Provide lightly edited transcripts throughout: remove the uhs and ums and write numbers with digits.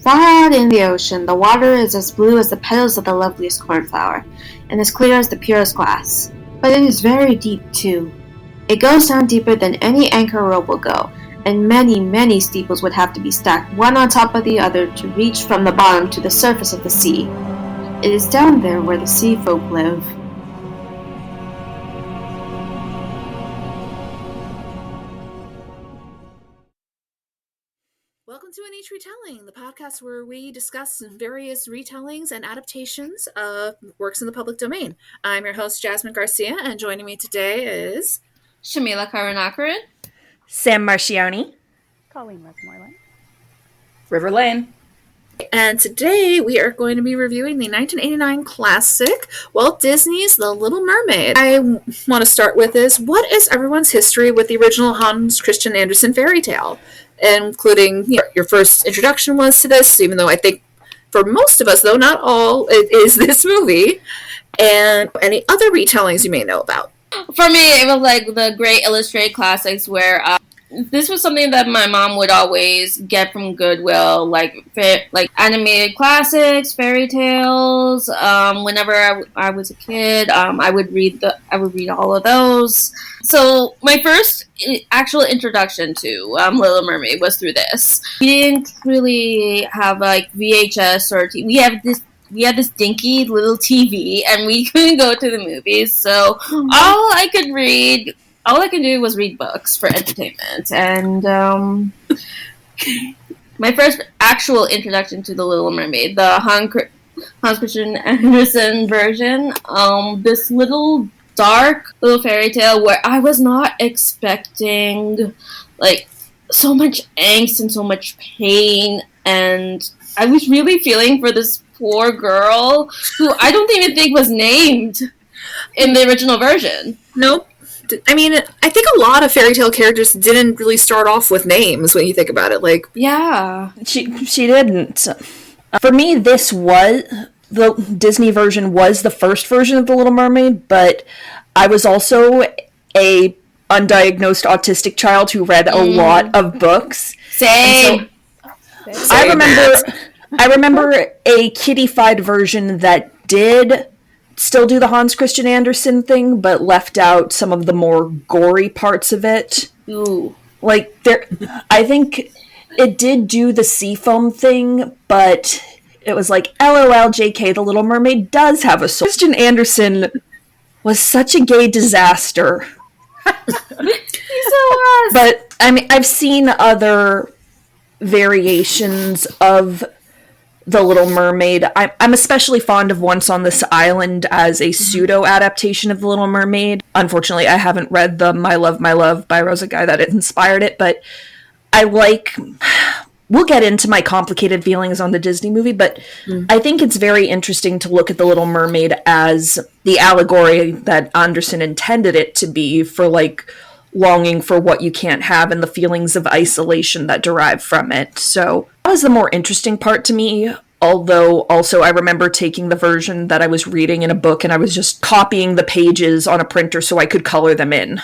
Far out in the ocean, the water is as blue as the petals of the loveliest cornflower, and as clear as the purest glass. But it is very deep, too. It goes down deeper than any anchor rope will go, and many, many steeples would have to be stacked one on top of the other to reach from the bottom to the surface of the sea. It is down there where the sea folk live. Welcome to In Each Retelling, the podcast where we discuss various retellings and adaptations of works in the public domain. I'm your host, Jasmine Garcia, and joining me today is... Shamila Karunakaran, Sam Marcioni, Colleen Westmoreland, River Lane. And today we are going to be reviewing the 1989 classic, Walt Disney's The Little Mermaid. I want to start with is, what is everyone's history with the original Hans Christian Andersen fairy tale? Including, your first introduction was to this, even though I think for most of us, though not all, it is this movie. And any other retellings you may know about. For me, it was like the great illustrated classics where this was something that my mom would always get from Goodwill, like animated classics, fairy tales. Whenever I was a kid, I would read all of those. So my first actual introduction to Little Mermaid was through this. We didn't really have like VHS or TV. We had this dinky little TV, and we couldn't go to the movies. So all I could do was read books for entertainment. And my first actual introduction to The Little Mermaid, the Hans Christian Andersen version, this little dark little fairy tale where I was not expecting like so much angst and so much pain, and I was really feeling for this poor girl who I don't even think was named in the original version. Nope. I mean, I think a lot of fairy tale characters didn't really start off with names when you think about it. Like, yeah, she didn't. For me, the Disney version was the first version of The Little Mermaid, but I was also a undiagnosed autistic child who read a lot of books. Same. So I remember a kiddified version that did still do the Hans Christian Andersen thing, but left out some of the more gory parts of it. Ooh. I think it did do the seafoam thing, but it was like, LOL, JK, The Little Mermaid does have a soul. Christian Andersen was such a gay disaster. He so was. But, I mean, I've seen other variations of The Little Mermaid. I'm especially fond of Once on This Island as a pseudo-adaptation of The Little Mermaid. Unfortunately, I haven't read the My Love, My Love by Rosa Guy that inspired it, but we'll get into my complicated feelings on the Disney movie, but I think it's very interesting to look at The Little Mermaid as the allegory that Andersen intended it to be for, like, longing for what you can't have and the feelings of isolation that derive from it. So that was the more interesting part to me, although also I remember taking the version that I was reading in a book and I was just copying the pages on a printer so I could color them in.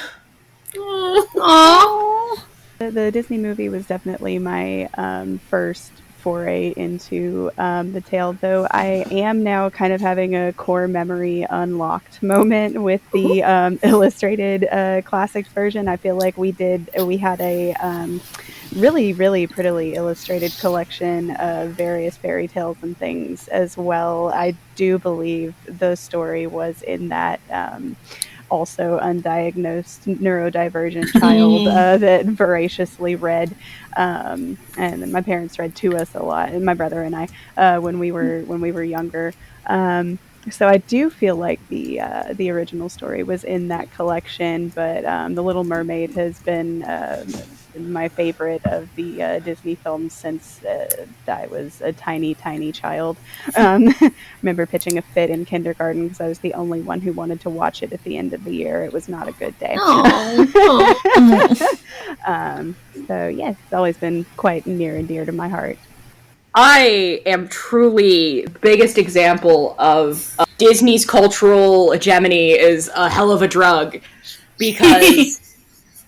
Aww. The Disney movie was definitely my first foray into the tale, though I am now kind of having a core memory unlocked moment with the illustrated classics version. I feel like we had a really, really prettily illustrated collection of various fairy tales and things as well. I do believe the story was in that also undiagnosed neurodivergent child that voraciously read, and my parents read to us a lot, and my brother and I when we were younger. So I do feel like the original story was in that collection, but The Little Mermaid has been my favorite of the Disney films since I was a tiny child. Remember pitching a fit in kindergarten because I was the only one who wanted to watch it at the end of the year. It was not a good day. So yes, it's always been quite near and dear to my heart. I am truly the biggest example of Disney's cultural hegemony is a hell of a drug, because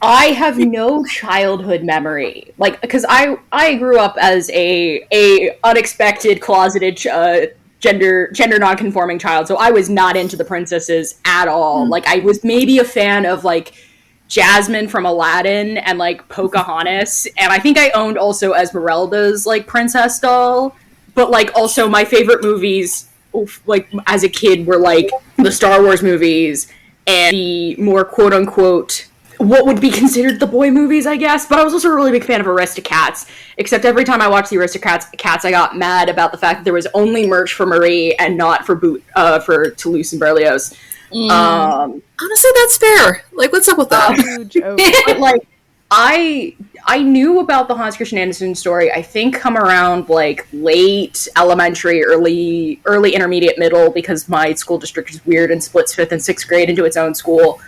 I have no childhood memory, like, because I grew up as a unexpected closeted gender non-conforming child, so I was not into the princesses at all. Like, I was maybe a fan of like Jasmine from Aladdin and like Pocahontas, and I think I owned also Esmeralda's like princess doll. But like, also my favorite movies, like as a kid, were like the Star Wars movies and the more quote unquote what would be considered the boy movies, I guess. But I was also a really big fan of Aristocats, except every time I watched the Aristocats, I got mad about the fact that there was only merch for Marie and not for Toulouse and Berlioz. Honestly, that's fair. Like, what's up with that? But like, I knew about the Hans Christian Andersen story, I think, come around like late elementary, early intermediate, middle, because my school district is weird and splits 5th and 6th grade into its own school.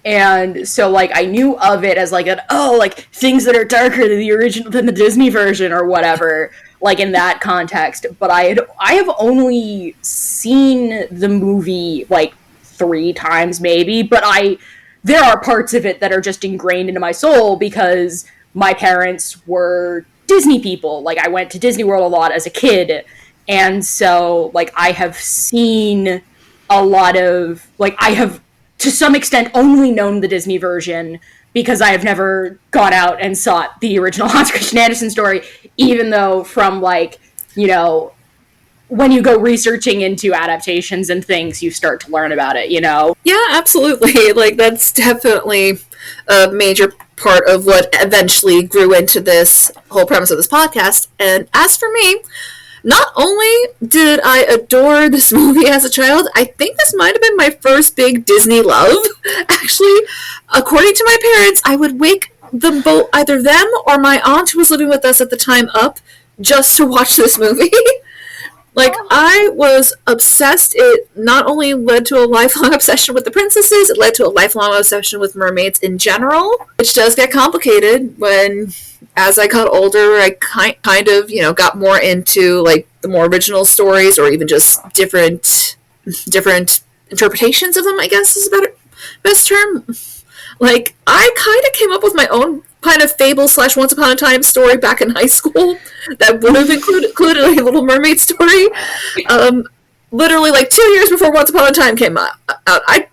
And so, like, I knew of it as, like, like, things that are darker than the original, than the Disney version or whatever, like, in that context. But I have only seen the movie, like, 3 times, maybe. But there are parts of it that are just ingrained into my soul because my parents were Disney people. Like, I went to Disney World a lot as a kid. And so, like, I have seen a lot of, like, I have, to some extent, only known the Disney version because I have never gone out and sought the original Hans Christian Andersen story, even though from, like, you know, when you go researching into adaptations and things, you start to learn about it, you know? Yeah, absolutely. Like, that's definitely a major part of what eventually grew into this whole premise of this podcast. And as for me, not only did I adore this movie as a child, I think this might have been my first big Disney love. Actually, according to my parents, I would wake them both, either them or my aunt who was living with us at the time, up just to watch this movie. Like, I was obsessed. It not only led to a lifelong obsession with the princesses, it led to a lifelong obsession with mermaids in general, which does get complicated when, as I got older, I kind of, you know, got more into, like, the more original stories, or even just different interpretations of them, I guess is the best term. Like, I kind of came up with my own kind of fable / Once Upon a Time story back in high school that would have included a Little Mermaid story. Literally, like, 2 years before Once Upon a Time came out. I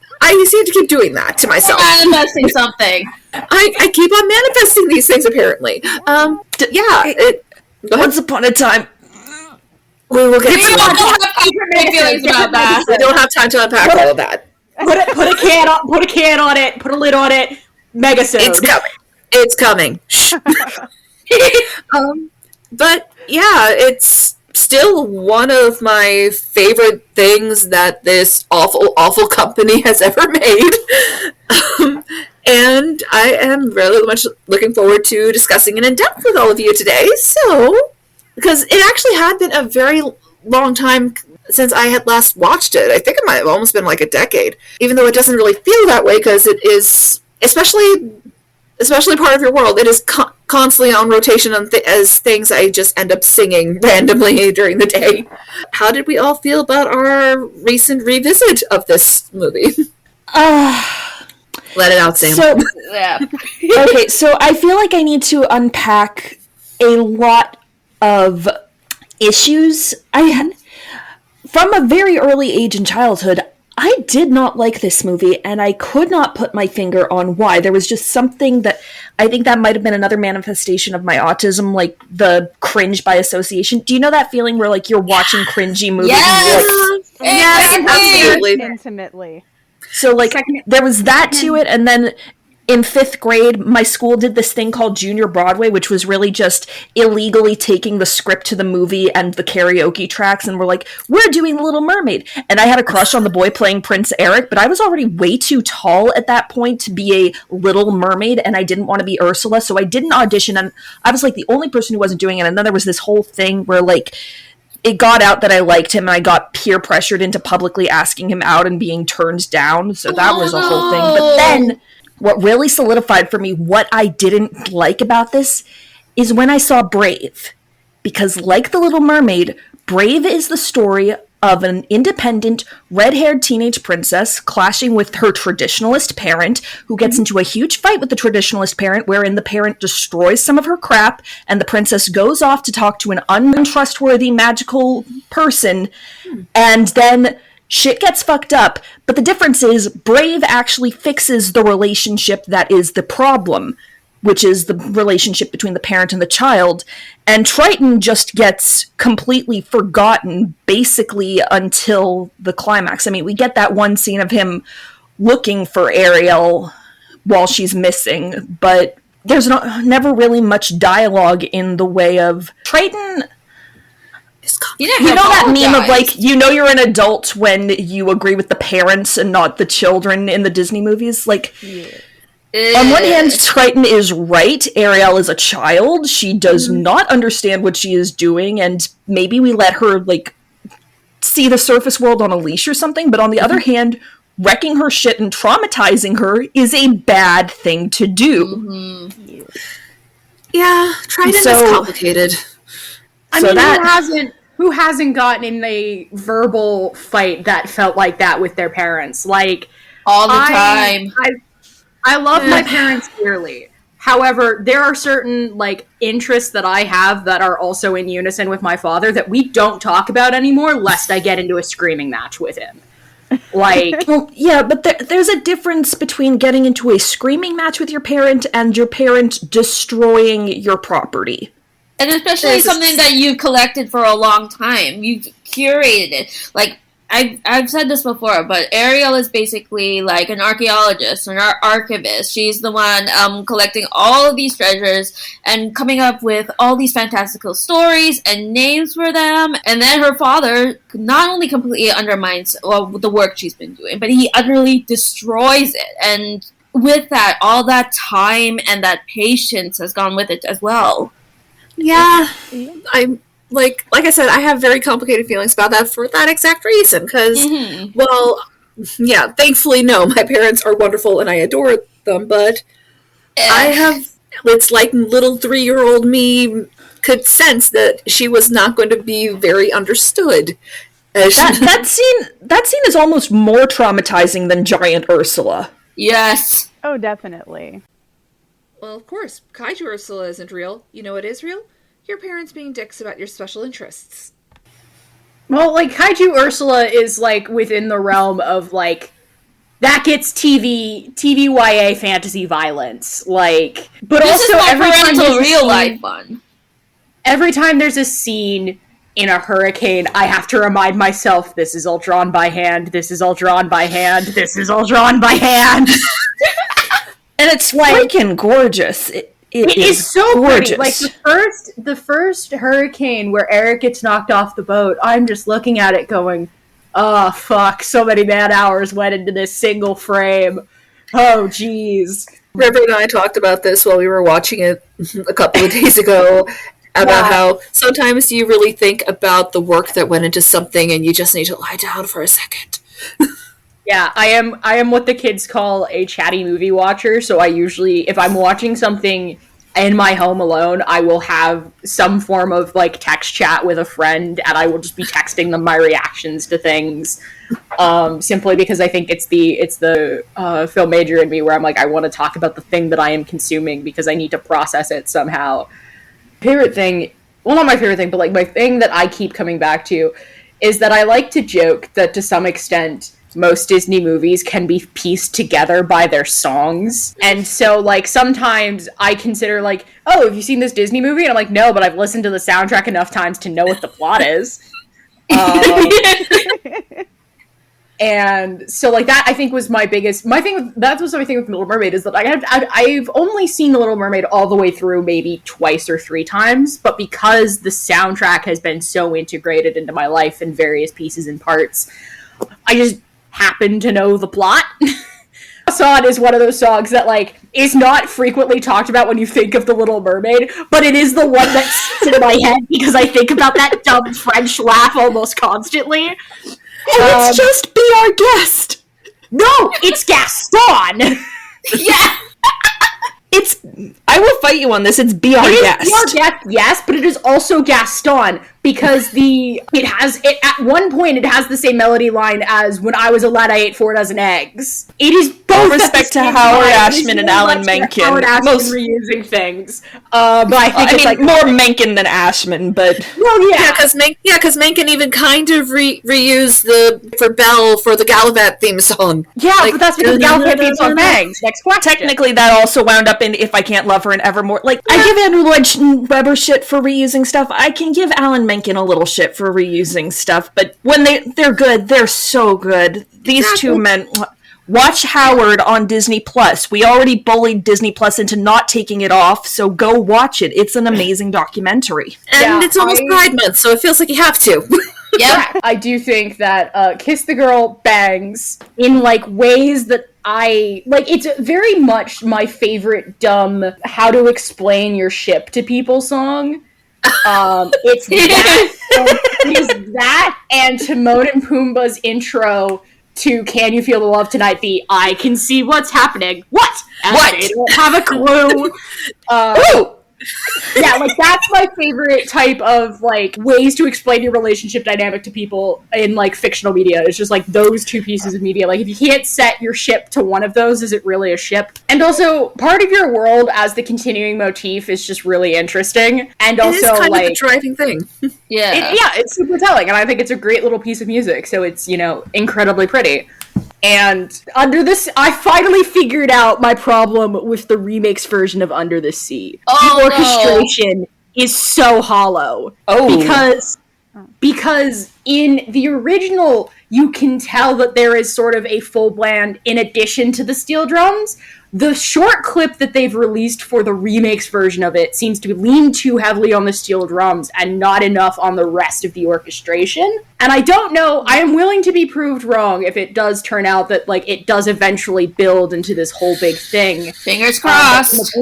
seem to keep doing that to myself. Manifesting something. I keep on manifesting these things, apparently. Once Upon a Time. We will get to feelings about that. We don't have time to unpack all of that. Put a can on it, put a lid on it, megasode. It's coming. Shh. But yeah, it's still one of my favorite things that this awful company has ever made. And I am really much looking forward to discussing it in depth with all of you today. So, because it actually had been a very long time since I had last watched it. I think it might have almost been like a decade, even though it doesn't really feel that way because it is, especially Part of Your World, it is constantly on rotation as things I just end up singing randomly during the day. How did we all feel about our recent revisit of this movie? Let it out, Sam. So, Yeah. okay, so I feel like I need to unpack a lot of issues I had. From a very early age in childhood, I did not like this movie, and I could not put my finger on why. There was just something that I think that might have been another manifestation of my autism, like the cringe by association. Do you know that feeling where, like, you're watching cringy movies? Yes! Yes, absolutely. Intimately. So, like, there was that to it, and then in 5th grade, my school did this thing called Junior Broadway, which was really just illegally taking the script to the movie and the karaoke tracks, and we're like, we're doing The Little Mermaid. And I had a crush on the boy playing Prince Eric, but I was already way too tall at that point to be a Little Mermaid, and I didn't want to be Ursula, so I didn't audition, and I was, like, the only person who wasn't doing it. And then there was this whole thing where, like, it got out that I liked him, and I got peer pressured into publicly asking him out and being turned down, so that was a whole thing. But then what really solidified for me what I didn't like about this is when I saw Brave. Because like The Little Mermaid, Brave is the story of an independent, red-haired teenage princess clashing with her traditionalist parent, who gets into a huge fight with the traditionalist parent, wherein the parent destroys some of her crap, and the princess goes off to talk to an untrustworthy magical person, and then shit gets fucked up. But the difference is, Brave actually fixes the relationship that is the problem, which is the relationship between the parent and the child, and Triton just gets completely forgotten, basically, until the climax. I mean, we get that one scene of him looking for Ariel while she's missing, but there's never really much dialogue in the way of Triton. You know that meme of, like, you know you're an adult when you agree with the parents and not the children in the Disney movies? Like... Yeah. On one hand, Triton is right. Ariel is a child. She does not understand what she is doing, and maybe we let her, like, see the surface world on a leash or something, but on the other hand, wrecking her shit and traumatizing her is a bad thing to do. Yeah, Triton is complicated. I mean, who hasn't gotten in a verbal fight that felt like that with their parents? Like, all the time. I love my parents dearly. However, there are certain, like, interests that I have that are also in unison with my father that we don't talk about anymore, lest I get into a screaming match with him. Like... Well, yeah, but there's a difference between getting into a screaming match with your parent and your parent destroying your property. And especially something that you've collected for a long time. You've curated it. Like, I've said this before, but Ariel is basically like an archaeologist, an archivist. She's the one collecting all of these treasures and coming up with all these fantastical stories and names for them. And then her father not only completely undermines the work she's been doing, but he utterly destroys it. And with that, all that time and that patience has gone with it as well. Yeah, I'm... Like I said, I have very complicated feelings about that for that exact reason. Because, well, yeah, thankfully, no, my parents are wonderful and I adore them, but it's like little 3-year-old me could sense that she was not going to be very understood. That scene is almost more traumatizing than Giant Ursula. Yes. Oh, definitely. Well, of course, Kaiju Ursula isn't real. You know what is real? Your parents being dicks about your special interests. Well, like, Kaiju Ursula is, like, within the realm of, like, that gets TVYA fantasy violence. Like, but this also is my every time parental real life fun. Every time there's a scene in a hurricane, I have to remind myself, this is all drawn by hand, this is all drawn by hand, this is all drawn by hand. And it's freaking gorgeous. It is so gorgeous. Pretty. Like the first hurricane where Eric gets knocked off the boat, I'm just looking at it going, oh fuck, so many man hours went into this single frame. Oh jeez. River and I talked about this while we were watching it a couple of days ago, about how sometimes you really think about the work that went into something and you just need to lie down for a second. Yeah, I am what the kids call a chatty movie watcher, so I usually, if I'm watching something in my home alone, I will have some form of, like, text chat with a friend, and I will just be texting them my reactions to things, simply because I think it's the film major in me where I'm like, I want to talk about the thing that I am consuming, because I need to process it somehow. Favorite thing, well, not my favorite thing, but, like, my thing that I keep coming back to is that I like to joke that, to some extent, most Disney movies can be pieced together by their songs. And so, like, sometimes I consider, like, oh, have you seen this Disney movie? And I'm like, no, but I've listened to the soundtrack enough times to know what the plot is. And so, like, that, I think, was my biggest... That was my thing with Little Mermaid, is that I've only seen The Little Mermaid all the way through maybe twice or 3 times, but because the soundtrack has been so integrated into my life in various pieces and parts, I just happen to know the plot. Song is one of those songs that, like, is not frequently talked about when you think of The Little Mermaid, but it is the one that sits in my head because I think about that dumb French laugh almost constantly. And it's just Be Our Guest. No, it's Gaston. Yeah. I will fight you on this. It's Be Our It Guest. is Be Our Guest, yes, but it is also Gaston because at one point it has the same melody line as When I Was a Lad I Ate 4 dozen eggs. It is both respect to Howard Ashman and Alan Menken. Howard Ashman reusing things, but I think more Menken than Ashman. But because Menken even kind of reused for Belle for the Gallivant theme song. Yeah, but that's because the Gallivant theme song bangs. Next question. Technically, that also wound up in If I Can't Love Her and Evermore. Like, I give Andrew Lloyd Webber shit for reusing stuff. I can give Alan Menken a little shit for reusing stuff, but when they're good, they're so good. These two men... Watch Howard on Disney Plus. We already bullied Disney Plus into not taking it off, so go watch it. It's an amazing documentary. And it's almost Pride Month, so it feels like you have to. Yeah, I do think that Kiss the Girl bangs in like ways that it's very much my favorite dumb how to explain your ship to people song. It's that, it is that and Timon and Pumbaa's intro to Can You Feel the Love Tonight be I can see what's happening. What? And what? They don't have a clue. Yeah, like that's my favorite type of like ways to explain your relationship dynamic to people in like fictional media. It's just like those two pieces of media. Like if you can't set your ship to one of those, is it really a ship? And also part of your world as the continuing motif is just really interesting. And also it is kind of a driving thing. It's super telling, and I think it's a great little piece of music. So it's, incredibly pretty. And Under this, I finally figured out my problem with the remix version of Under the Sea. The orchestration is so hollow. Because in the original, you can tell that there is sort of a full band in addition to the steel drums. The short clip that they've released for the remix version of it seems to lean too heavily on the steel drums and not enough on the rest of the orchestration. And I don't know, I am willing to be proved wrong if it does turn out that, like, it does eventually build into this whole big thing. Fingers crossed.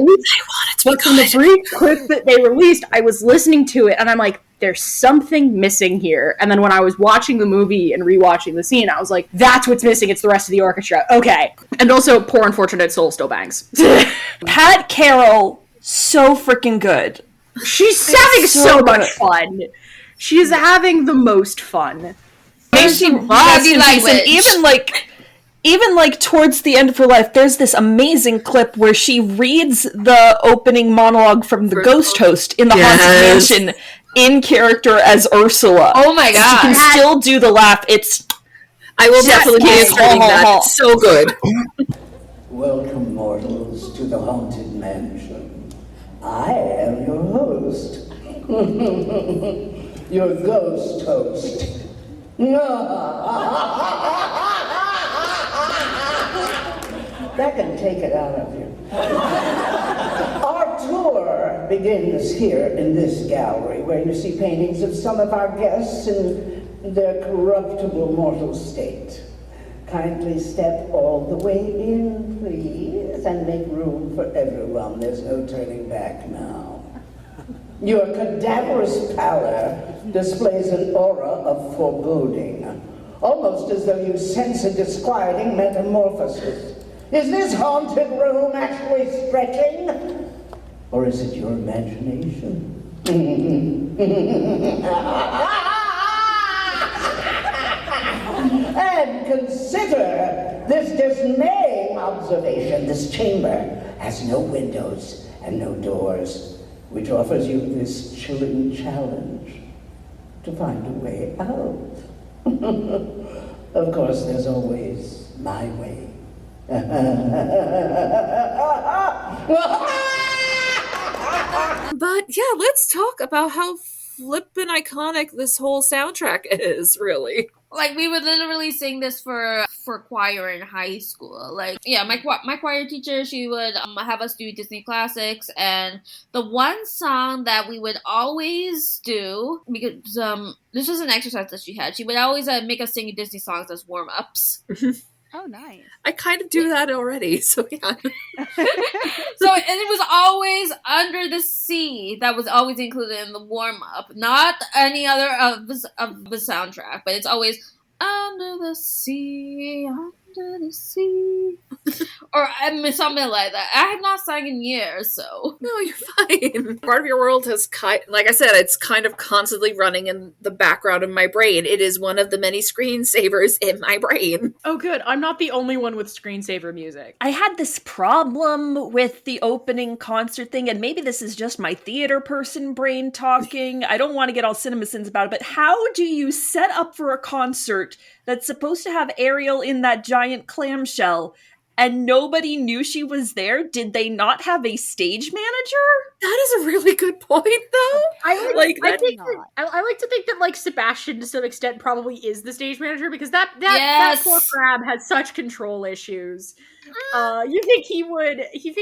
But from the brief clip that they released, I was listening to it and I'm like, there's something missing here. And then when I was watching the movie and rewatching the scene, I was like, that's what's missing. It's the rest of the orchestra. Okay. And also, Poor Unfortunate Soul still bangs. Pat Carroll, so freaking good. She's having so much fun. She is having the most fun. Even towards the end of her life, there's this amazing clip where she reads the opening monologue from the Ghost Host in the Haunted Mansion in character as Ursula. Oh my god! She can still do the laugh. I will definitely be streaming that. It's so good. Welcome, mortals, to the Haunted Mansion. I am your host. Your ghost host. That can take it out of you. Our tour begins here in this gallery, where you see paintings of some of our guests in their corruptible mortal state. Kindly step all the way in, please, and make room for everyone. There's no turning back now. Your cadaverous pallor displays an aura of foreboding, almost as though you sense a disquieting metamorphosis. Is this haunted room actually stretching? Or is it your imagination? And consider this dismaying observation. This chamber has no windows and no doors, which offers you this chilling challenge to find a way out. Of course, there's always my way. But yeah, let's talk about how flippin' iconic this whole soundtrack is, really. Like, we would literally sing this for choir in high school. Like, yeah, my choir teacher, she would have us do Disney classics, and the one song that we would always do, because this was an exercise that she had, she would always make us sing Disney songs as warm-ups. Oh, nice. I kind of do that already, so yeah. And it was always Under the Sea that was always included in the warm-up. Not any other of the soundtrack, but it's always Under the Sea, Under the Sea. Or something like that. I have not sung in years, so. No, you're fine. Part of your world has, like I said, it's kind of constantly running in the background of my brain. It is one of the many screensavers in my brain. Oh, good. I'm not the only one with screensaver music. I had this problem with the opening concert thing, and maybe this is just my theater person brain talking. I don't want to get all CinemaSins about it, but how do you set up for a concert that's supposed to have Ariel in that giant clamshell and nobody knew she was there? Did they not have a stage manager? That is a really good point, though. I like to think that like Sebastian to some extent probably is the stage manager, because that poor crab had such control issues. You think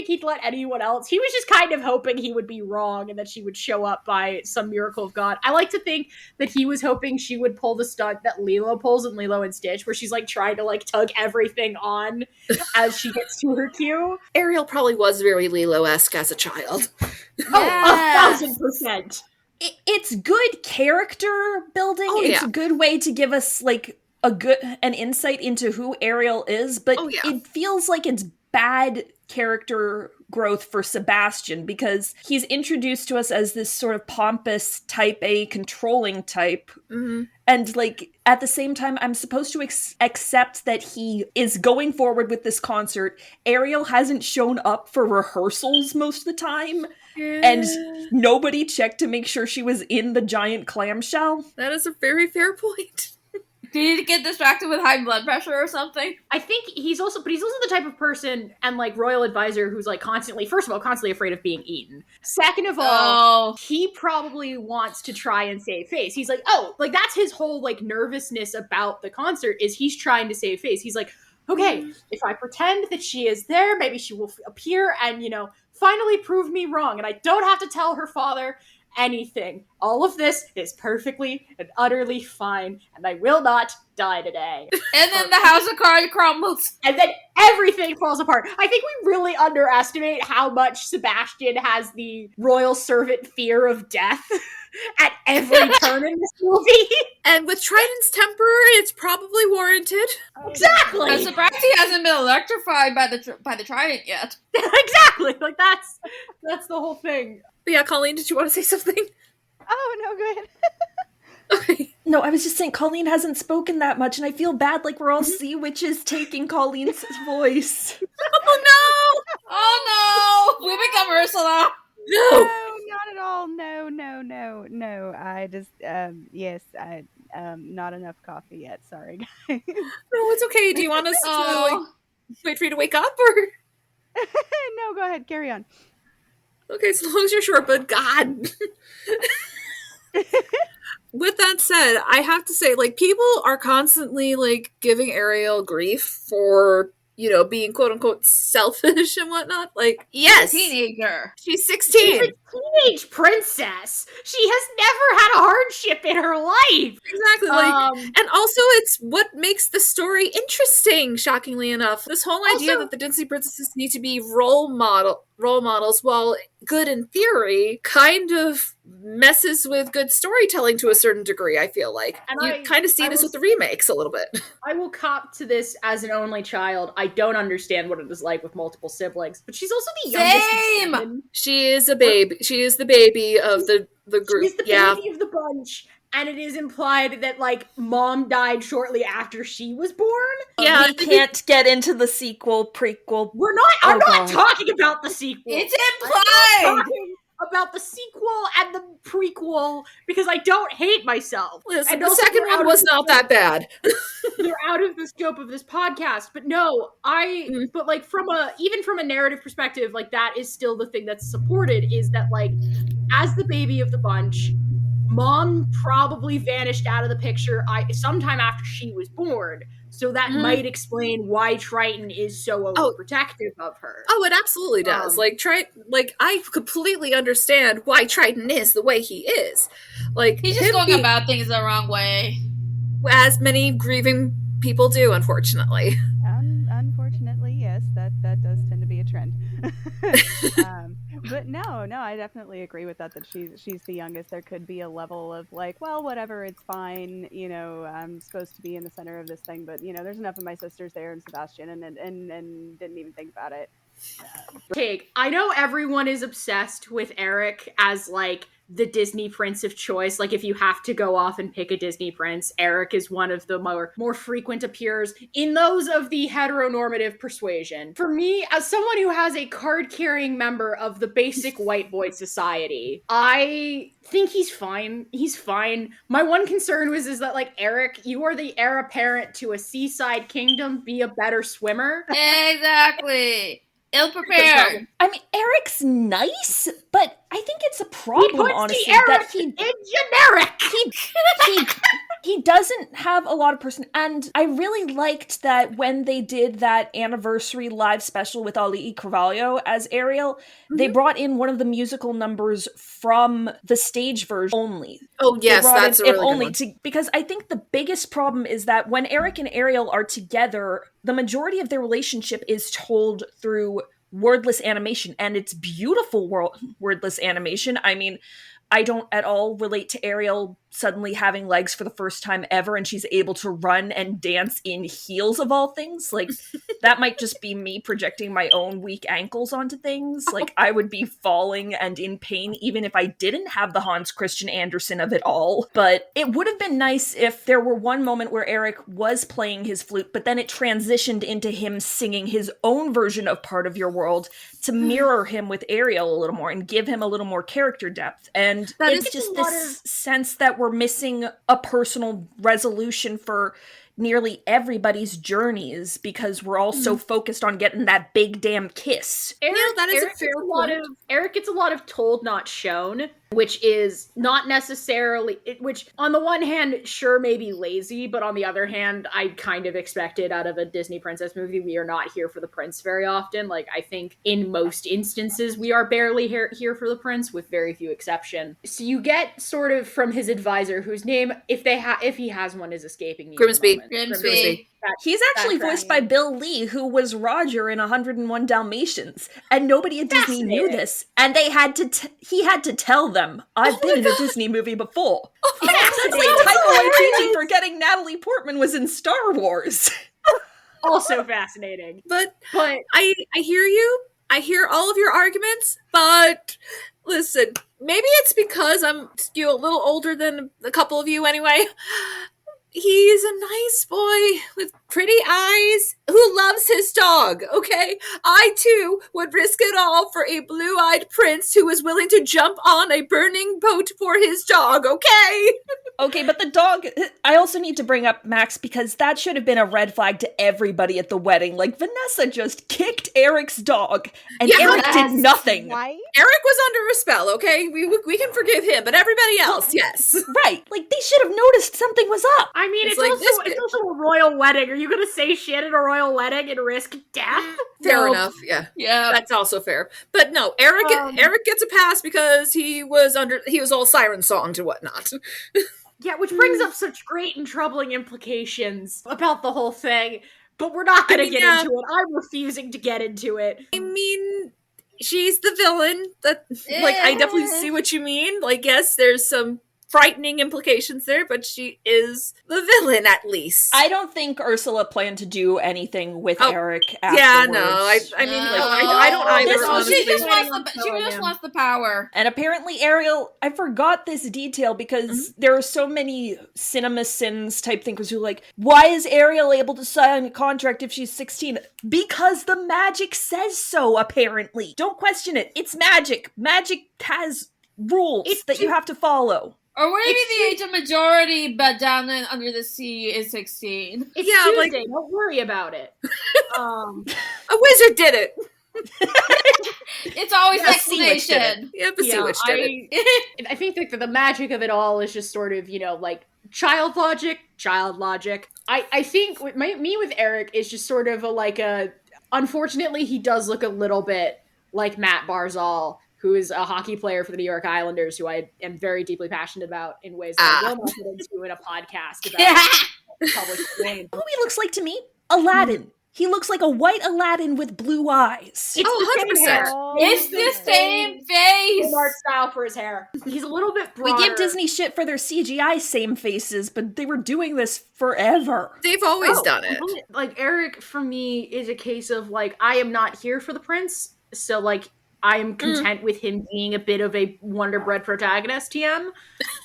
he'd let anyone else? He was just kind of hoping he would be wrong and that she would show up by some miracle of God. I like to think that he was hoping she would pull the stunt that Lilo pulls in Lilo and Stitch, where she's like trying to like tug everything on as she gets to her cue. Ariel probably was very Lilo-esque as a child. Oh, 1,000%. It's good character building. It's a good way to give us like an insight into who Ariel is, but it feels like it's bad character growth for Sebastian, because he's introduced to us as this sort of pompous type A controlling type. Mm-hmm. And like at the same time, I'm supposed to accept that he is going forward with this concert. Ariel hasn't shown up for rehearsals most of the time. And nobody checked to make sure she was in the giant clamshell. That is a very fair point. Did he get distracted with high blood pressure or something? I think he's also the type of person and like royal advisor who's like constantly afraid of being eaten. Second of all, he probably wants to try and save face. He's like, like that's his whole like nervousness about the concert, is he's trying to save face. He's like, okay, if I pretend that she is there, maybe she will appear and, finally prove me wrong, and I don't have to tell her father anything. All of this is perfectly and utterly fine, and I will not die today. And then the house of cards crumbles. And then everything falls apart. I think we really underestimate how much Sebastian has the royal servant fear of death at every turn in this movie. And with Trident's temper, it's probably warranted. Exactly. I'm surprised he hasn't been electrified by the Trident yet. Exactly. Like that's the whole thing. But yeah, Colleen, did you want to say something? Oh, no, go ahead. Okay. No, I was just saying Colleen hasn't spoken that much, and I feel bad like we're all sea witches taking Colleen's voice. Oh no! Oh no! We become Ursula! No! No, not at all. No. I just, not enough coffee yet. Sorry, guys. No, it's okay. Do you want us to wait for you to wake up, or? No, go ahead. Carry on. Okay, as long as you're short, but God. With that said, I have to say, like, people are constantly, like, giving Ariel grief for, being quote-unquote selfish and whatnot. Like, yes. Teenager. She's 16. She's a teenage princess. She has never had a hardship in her life. Exactly. And also it's what makes the story interesting, shockingly enough. This whole idea that the Disney princesses need to be role models, while good in theory, kind of messes with good storytelling to a certain degree, I feel like. And you kind of see this with the remakes a little bit. I will cop to this as an only child. I don't understand what it is like with multiple siblings, but she's also the youngest. Same! She is a baby. She is the baby of the group. She's the baby of the bunch. And it is implied that, like, mom died shortly after she was born. Yeah, we can't get into the prequel. We're not. I'm not talking about the sequel. It's implied. I'm talking about the sequel and the prequel because I don't hate myself. Listen, and the second one was not that bad. They're out of the scope of this podcast, but no, but like even from a narrative perspective, like that is still the thing that's supported, is that like as the baby of the bunch, mom probably vanished out of the picture sometime after she was born. So that might explain why Triton is so overprotective of her. Oh, it absolutely does. I completely understand why Triton is the way he is. Like, he's just going about things the wrong way, as many grieving people do, unfortunately. Unfortunately, yes, that does tend to be a trend. But no, I definitely agree with that she's the youngest. There could be a level of like, well, whatever, it's fine. I'm supposed to be in the center of this thing, but there's enough of my sisters there and Sebastian and didn't even think about it. Take. I know everyone is obsessed with Eric as like the Disney prince of choice. Like if you have to go off and pick a Disney prince, Eric is one of the more frequent appears in those of the heteronormative persuasion. For me, as someone who has a card-carrying member of the basic white boy society, I think he's fine. He's fine. My one concern is that like, Eric, you are the heir apparent to a seaside kingdom. Be a better swimmer. Exactly. Ill-prepared. I mean, Eric's nice, but I think it's a problem, He puts honestly, the Eric that he in generic. he doesn't have a lot of person. And I really liked that when they did that anniversary live special with Ali Carvalho as Ariel, they brought in one of the musical numbers from the stage version only. Oh yes, that's a really good one. Because I think the biggest problem is that when Eric and Ariel are together, the majority of their relationship is told through wordless animation, and it's beautiful wordless animation. I mean, I don't at all relate to Ariel suddenly having legs for the first time ever, and she's able to run and dance in heels of all things. Like, that might just be me projecting my own weak ankles onto things. Like, I would be falling and in pain even if I didn't have the Hans Christian Andersen of it all. But it would have been nice if there were one moment where Eric was playing his flute, but then it transitioned into him singing his own version of Part of Your World to mirror him with Ariel a little more and give him a little more character depth. And it's just this sense that we're missing a personal resolution for nearly everybody's journeys because we're all so focused on getting that big damn kiss. Eric, that is a fair point. Eric gets a lot of told, not shown, which is not necessarily, which on the one hand, sure, may be lazy, but on the other hand, I kind of expected out of a Disney princess movie. We are not here for the prince very often. Like, I think in most instances, we are barely here for the prince, with very few exception. So you get sort of from his advisor, whose name, if he has one, is escaping me. Grimsby. He's actually voiced by Bill Lee, who was Roger in 101 Dalmatians, and nobody at Disney knew this, and he had to tell them, I've been in a Disney movie before. That's like Taika Waititi forgetting Natalie Portman was in Star Wars. Also fascinating. But I hear you. I hear all of your arguments, but listen, maybe it's because I'm a little older than a couple of you anyway. He's a nice boy with pretty eyes who loves his dog, okay? I, too, would risk it all for a blue-eyed prince who is willing to jump on a burning boat for his dog, okay? Okay, but the dog... I also need to bring up Max, because that should have been a red flag to everybody at the wedding. Like, Vanessa just kicked Eric's dog, and Eric did nothing. Right? Eric was under a spell, okay? We can forgive him, but everybody else, yes. Right. Like, they should have noticed something was up. I mean, It's it's also a royal wedding. Are you going to say shit at a royal wedding and risk death? Fair enough, yeah. Yeah. That's also fair. But no, Eric gets a pass because he was all siren songed and whatnot. Yeah, which brings up such great and troubling implications about the whole thing. But we're not going to get into it. I'm refusing to get into it. I mean, she's the villain. I definitely see what you mean. Like, yes, there's some frightening implications there, but she is the villain at least. I don't think Ursula planned to do anything with Eric afterwards. Yeah, no. I don't either. She just wants the power. And apparently Ariel, I forgot this detail because there are so many cinema sins type thinkers who are like, why is Ariel able to sign a contract if she's 16? Because the magic says so, apparently. Don't question it. It's magic. Magic has rules that you have to follow. Or maybe the age of majority, but down under the sea is 16. It's Tuesday. Don't worry about it. A wizard did it. It's always explanation. Yeah, but Sea Witch did it. I think that the magic of it all is just sort of, like child logic. I think with Eric is just sort of unfortunately he does look a little bit like Matt Barzal, who is a hockey player for the New York Islanders, who I am very deeply passionate about in ways that I will not get into in a podcast about public domain. Who he looks like to me? Aladdin. He looks like a white Aladdin with blue eyes. It's 100%. It's the same face. same art style for his hair. He's a little bit broader. We give Disney shit for their CGI same faces, but they were doing this forever. They've always done it. Like, Eric, for me, is a case of, like, I am not here for the prince, so, like, I am content with him being a bit of a Wonder Bread protagonist, TM.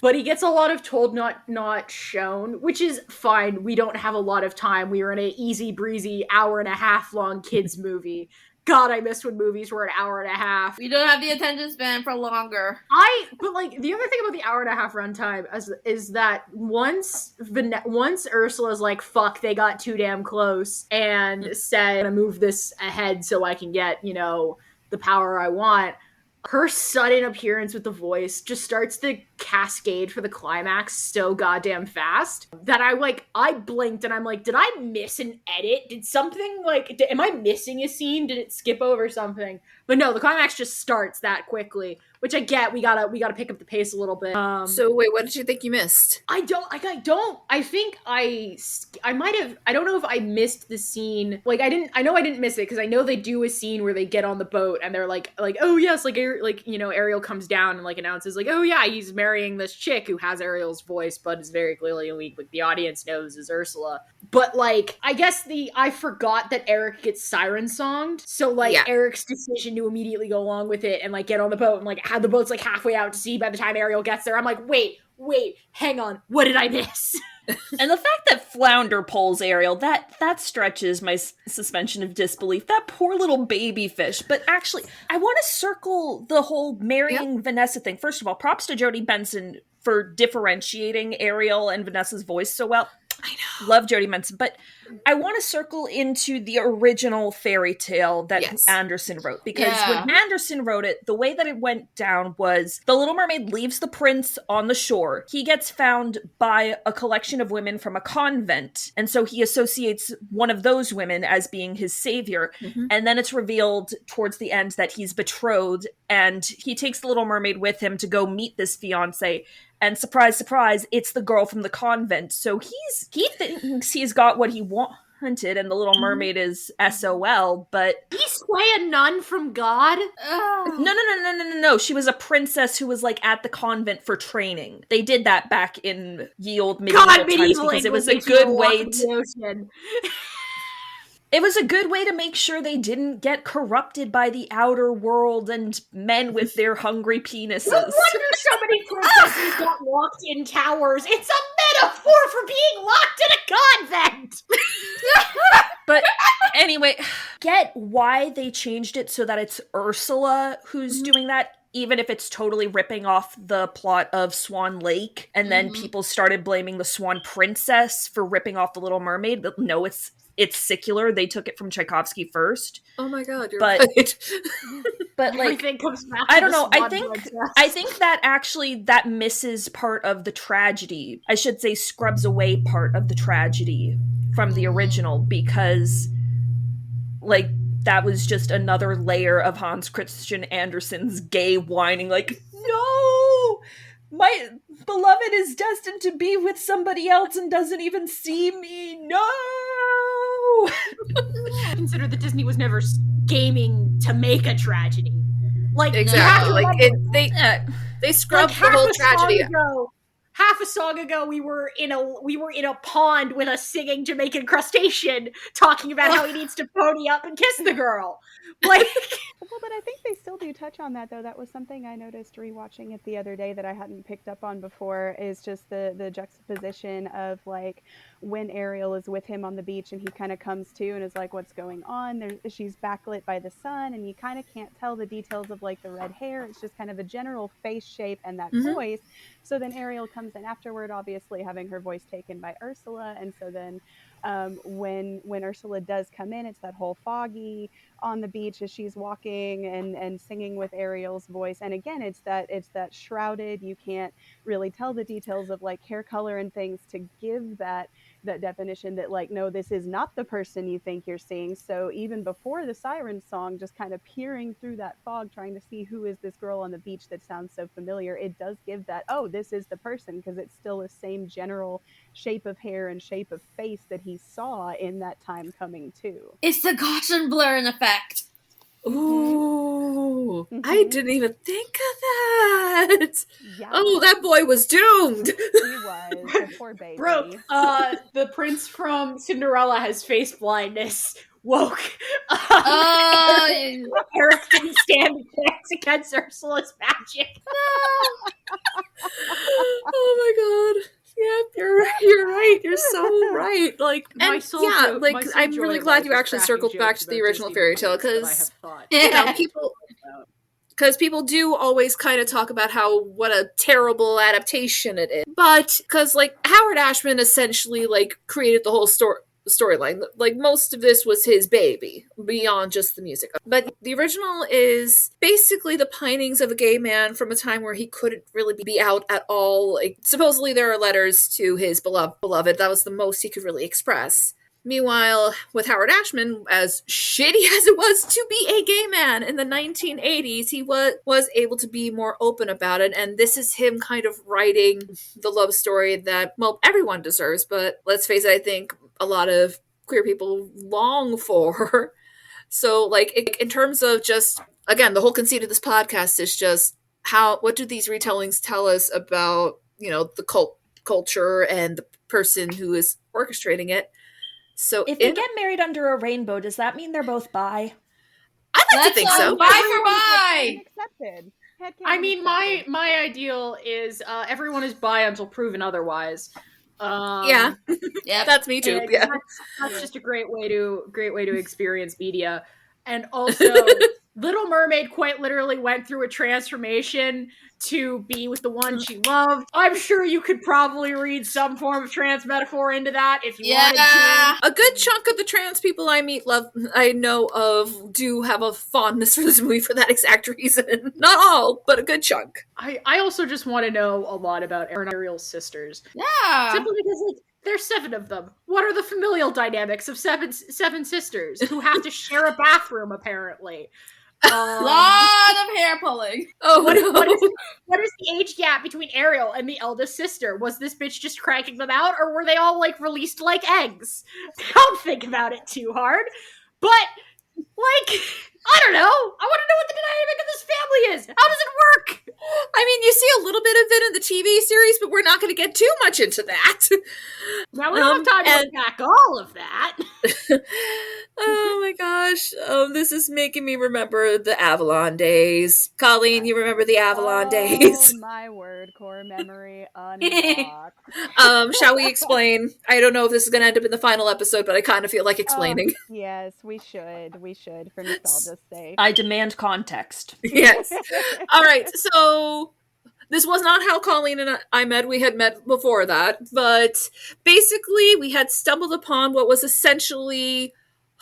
But he gets a lot of told, not shown, which is fine. We don't have a lot of time. We were in an easy breezy hour and a half long kids movie. God, I miss when movies were an hour and a half. We don't have the attention span for longer. But like, the other thing about the hour and a half runtime is that once Ursula's like, fuck, they got too damn close, and said, I'm gonna move this ahead so I can get, the power I want, her sudden appearance with the voice just starts the cascade for the climax so goddamn fast that I blinked and I'm like, did I miss an edit? Did something, am I missing a scene? Did it skip over something? But no, the climax just starts that quickly, which I get. We gotta pick up the pace a little bit. So wait, what did you think you missed? I think I might have, I don't know if I missed the scene. I know I didn't miss it because I know they do a scene where they get on the boat and they're like, oh yes, Ariel comes down and like announces like, oh yeah, he's marrying this chick who has Ariel's voice but is very clearly like the audience knows is Ursula. But I guess I forgot that Eric gets siren songed. So Eric's decision to immediately go along with it and get on the boat and have the boat's halfway out to sea by the time Ariel gets there. I'm like, wait, hang on, what did I miss? And the fact that Flounder pulls Ariel, that stretches my suspension of disbelief. That poor little baby fish. But actually, I want to circle the whole marrying Vanessa thing. First of all, props to Jodie Benson for differentiating Ariel and Vanessa's voice so well. I know. Love Jodie Benson, but I want to circle into the original fairy tale that Anderson wrote, because when Anderson wrote it, the way that it went down was the Little Mermaid leaves the prince on the shore. He gets found by a collection of women from a convent, and so he associates one of those women as being his savior, and then it's revealed towards the end that he's betrothed, and he takes the Little Mermaid with him to go meet this fiancé. And surprise, surprise, it's the girl from the convent. So he thinks he's got what he wanted, and the Little Mermaid is SOL, but... Did he sway a nun from God? No. She was a princess who was, at the convent for training. They did that back in ye old medieval times because it was a good way to... It was a good way to make sure they didn't get corrupted by the outer world and men with their hungry penises. No wonder so many princesses got locked in towers. It's a metaphor for being locked in a convent! But anyway, get why they changed it so that it's Ursula who's doing that, even if it's totally ripping off the plot of Swan Lake, and then people started blaming the Swan Princess for ripping off the Little Mermaid. But no, it's secular. They took it from Tchaikovsky first. Oh my god, you're right. But everything comes back I to don't know. the I think that actually that misses part of the tragedy. I should say scrubs away part of the tragedy from the original, because that was just another layer of Hans Christian Andersen's gay whining, no! My beloved is destined to be with somebody else and doesn't even see me. No! Consider that Disney was never gaming to make a tragedy. Exactly. They scrubbed the whole tragedy. Half a song ago, we were in a pond with a singing Jamaican crustacean talking about how he needs to pony up and kiss the girl. Well, but I think they still do touch on that, though. That was something I noticed rewatching it the other day that I hadn't picked up on before, is just the juxtaposition of when Ariel is with him on the beach and he kind of comes to and is like, what's going on? She's backlit by the sun, and you kind of can't tell the details of the red hair. It's just kind of a general face shape and that voice. So then Ariel comes in afterward, obviously having her voice taken by Ursula, and so then when Ursula does come in, it's that whole foggy on the beach as she's walking and singing with Ariel's voice. And again, it's that shrouded, you can't really tell the details of hair color and things to give that definition that no, this is not the person you think you're seeing. So even before the siren song, just kind of peering through that fog, trying to see who is this girl on the beach that sounds so familiar, it does give that, oh, this is the person, because it's still the same general shape of hair and shape of face that he saw in that time coming too. It's the Gaussian blurring effect. Ooh, I didn't even think of that. Yeah. Oh, that boy was doomed. He was. The poor baby. Bro, the prince from Cinderella has face blindness. Woke. Eric didn't stand a chance against Ursula's magic. Oh my god. Yep, you're right. You're so right. Like, My and soul yeah, jo- like my soul I'm joy really glad life you is actually cracking circled back jokes to the about original Disney fairy tale movies that I because have thought. you know people do always kind of talk about how what a terrible adaptation it is, but because like Howard Ashman essentially like created the whole storyline. Like most of this was his baby beyond just the music, but the original is basically the pinings of a gay man from a time where he couldn't really be out at all. Like supposedly there are letters to his beloved. That was the most he could really express. Meanwhile, with Howard Ashman, as shitty as it was to be a gay man in the 1980s, he was able to be more open about it, and this is him kind of writing the love story that, well, everyone deserves, but let's face it, I think a lot of queer people long for. So, like, in terms of just, again, the whole conceit of this podcast is just what do these retellings tell us about, you know, the culture and the person who is orchestrating it. So If they get married under a rainbow, does that mean they're both bi? I'd like to think so. Bye for bye. Accepted. I mean, my ideal is everyone is bi until proven otherwise. Yeah, that's me too. Yeah, that's just a great way to experience media, and also Little Mermaid quite literally went through a transformation to be with the one she loved. I'm sure you could probably read some form of trans metaphor into that if you wanted to. A good chunk of the trans people I know of do have a fondness for this movie for that exact reason. Not all, but a good chunk. I also just want to know a lot about Ariel's sisters. Yeah. Simply because, like, there's 7 of them. What are the familial dynamics of seven sisters who have to share a bathroom, apparently? Lot of hair pulling. Oh, what is the age gap between Ariel and the eldest sister? Was this bitch just cranking them out, or were they all, like, released like eggs? Don't think about it too hard. But, like, I don't know. I want to know what the dynamic of this family is. How does it work? I mean, you see a little bit of it in the TV series, but we're not going to get too much into that. Now we don't have time to unpack all of that. Oh my gosh. This is making me remember the Avalon days. Colleen, you remember the Avalon days? Oh my word, core memory unlocked. Shall we explain? I don't know if this is going to end up in the final episode, but I kind of feel like explaining. Yes, we should. We should, for nostalgia's sake. I demand context. Yes. All right, so this was not how Colleen and I met. We had met before that, but basically we had stumbled upon what was essentially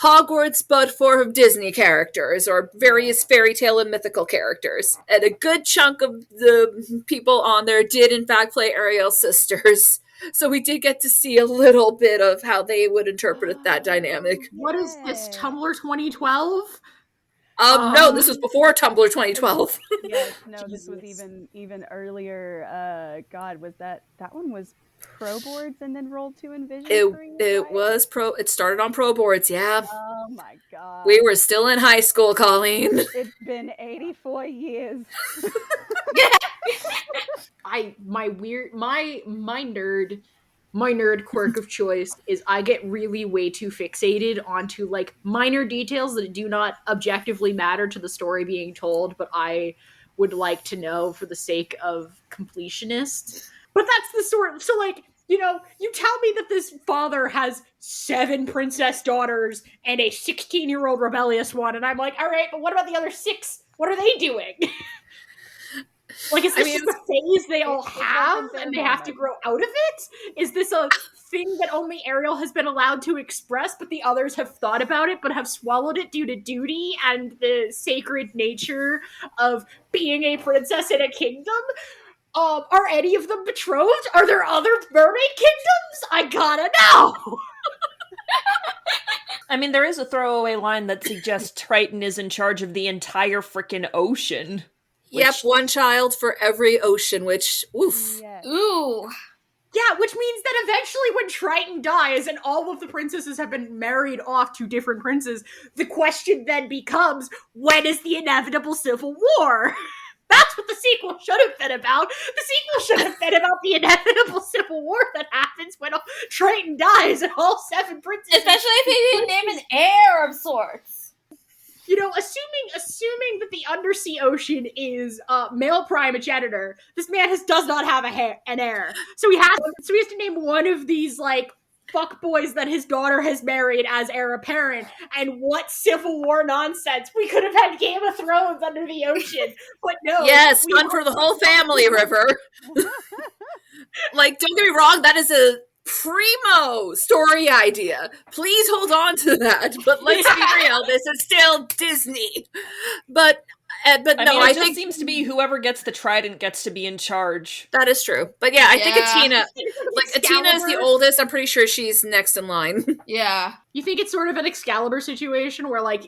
Hogwarts, but for Disney characters or various fairy tale and mythical characters. And a good chunk of the people on there did in fact play Ariel's sisters. So we did get to see a little bit of how they would interpret that dynamic. What is this, Tumblr 2012? No, this was before Tumblr 2012. Yes, no, this was even earlier. God, was that one was Pro Boards and then rolled to Envision? It was it started on Pro Boards, yeah. Oh my god. We were still in high school, Colleen. It's been 84 years. My nerd quirk of choice is I get really way too fixated onto, like, minor details that do not objectively matter to the story being told, but I would like to know for the sake of completionist. But that's the sort. So, like, you know, you tell me that this father has 7 princess daughters and a 16-year-old rebellious one, and I'm like, all right, but what about the other 6? What are they doing? Like, is this just a phase they all have, and they have to grow out of it? Is this a thing that only Ariel has been allowed to express, but the others have thought about it, but have swallowed it due to duty and the sacred nature of being a princess in a kingdom? Are any of them betrothed? Are there other mermaid kingdoms? I gotta know! I mean, there is a throwaway line that suggests Triton is in charge of the entire frickin' ocean. Yep, one child for every ocean, which, oof. Yes. Ooh. Yeah, which means that eventually when Triton dies and all of the princesses have been married off to different princes, the question then becomes, when is the inevitable civil war? That's what the sequel should have been about. The sequel should have been about the inevitable civil war that happens when Triton dies and all 7 princesses... Especially if he didn't name an heir of sorts. You know, assuming that the undersea ocean is male primogenitor, this man does not have an heir. So he has to name one of these, like, fuckboys that his daughter has married as heir apparent. And what Civil War nonsense. We could have had Game of Thrones under the ocean. But no. Yes, fun for the whole family, River. Like, don't get me wrong, that is a primo story idea. Please hold on to that. But let's be real, this is still Disney. But I think just seems to be whoever gets the trident gets to be in charge. that is true. But yeah, I think Atina, Atina is the oldest. I'm pretty sure she's next in line. Yeah. You think it's sort of an Excalibur situation where, like,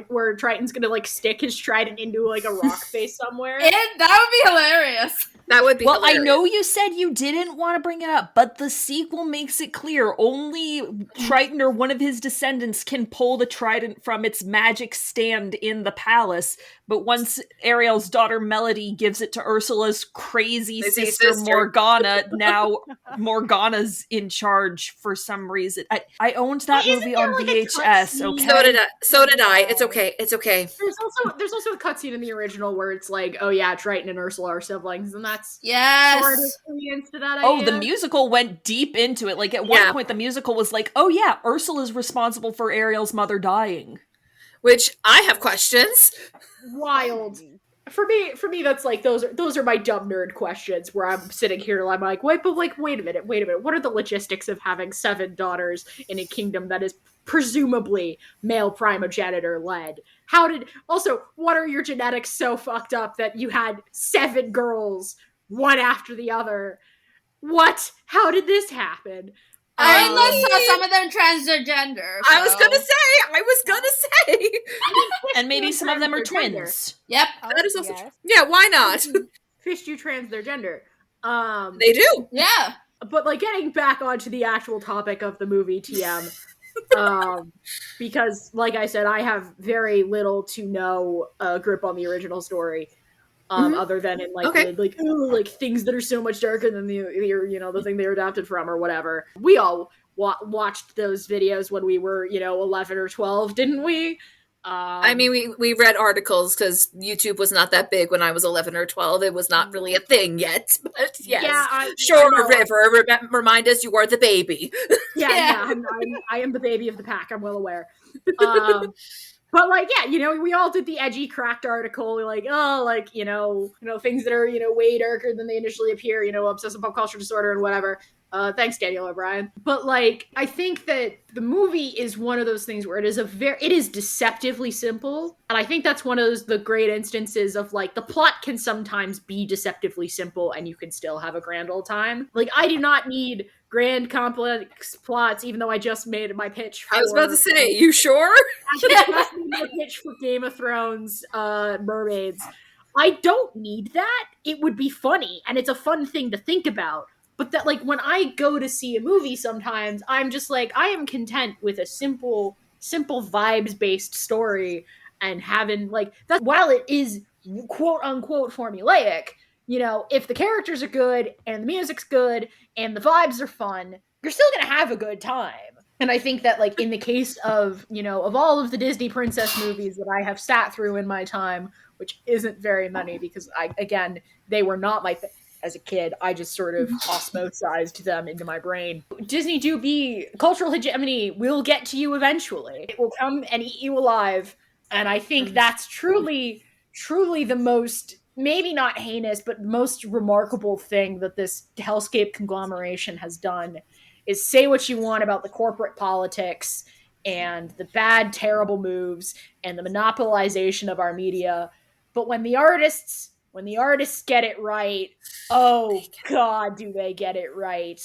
where Triton's gonna, like, stick his trident into, like, a rock face somewhere? That would be hilarious. That would be hilarious. I know you said you didn't want to bring it up, but the sequel makes it clear only Triton or one of his descendants can pull the trident from its magic stand in the palace. But once Ariel's daughter Melody gives it to Ursula's crazy sister Morgana, now Morgana's in charge for some reason. I owned that movie on VHS. Okay, so did I. It's okay. It's okay. There's also a cutscene in the original where it's like, oh yeah, Triton and Ursula are siblings, and that's sort of into that idea. Oh, the musical went deep into it. Like at one point, the musical was like, oh yeah, Ursula's responsible for Ariel's mother dying. Which I have questions. Wild. For me, that's like those are my dumb nerd questions where I'm sitting here and I'm like, wait a minute. What are the logistics of having 7 daughters in a kingdom that is presumably male primogenitor led? What are your genetics so fucked up that you had 7 girls, one after the other? What? How did this happen? Some of them transgender. So. I was gonna say. And maybe some of them are twins. Yep. That is also true. Yeah, why not? Fish do trans their gender. They do. Yeah. But, like, getting back onto the actual topic of the movie, TM, because, like I said, I have very little to no grip on the original story. Other than in like things that are so much darker than the thing they were adapted from or whatever. We all watched those videos when we were 11 or 12, didn't we? I mean, we read articles because YouTube was not that big when I was 11 or 12. It was not really a thing yet. But yes, River, remind us you are the baby. Yeah. I am the baby of the pack. I'm well aware. But, like, yeah, we all did the edgy, cracked article, like, things that are, way darker than they initially appear, obsessive pop culture disorder and whatever. Thanks, Daniel O'Brien. But, like, I think that the movie is one of those things where it is deceptively simple. And I think that's one of the great instances of, like, the plot can sometimes be deceptively simple and you can still have a grand old time. Like, I do not need grand complex plots, even though I just made my pitch for... I was about to say, you sure? I just made my pitch for Game of Thrones mermaids. I don't need that. It would be funny, and it's a fun thing to think about. But that, like, when I go to see a movie sometimes, I'm just like, I am content with a simple vibes-based story and having, like, that while it is quote-unquote formulaic, if the characters are good and the music's good and the vibes are fun, you're still gonna have a good time. And I think that, like, in the case of, of all of the Disney princess movies that I have sat through in my time, which isn't very many because, they were not my thing as a kid. I just sort of osmosized them into my brain. Disney do be cultural hegemony will get to you eventually. It will come and eat you alive. And I think that's truly the most, maybe not heinous, but most remarkable thing that this hellscape conglomeration has done is say what you want about the corporate politics and the bad, terrible moves and the monopolization of our media. But when the artists get it right, oh God, do they get it right.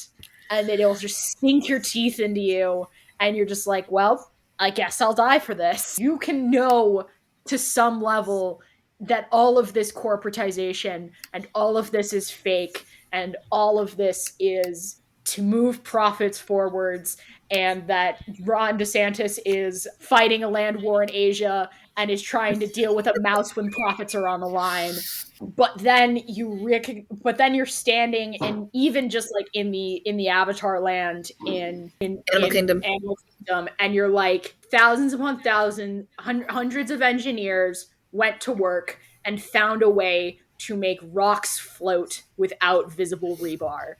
And it'll just sink your teeth into you. And you're just like, well, I guess I'll die for this. You can know to some level that all of this corporatization and all of this is fake and all of this is to move profits forwards, and that Ron DeSantis is fighting a land war in Asia and is trying to deal with a mouse when profits are on the line. But then you're standing in, even just like in the Avatar land in Animal Kingdom. Animal Kingdom, and you're like, thousands upon thousands, hundreds of engineers went to work and found a way to make rocks float without visible rebar.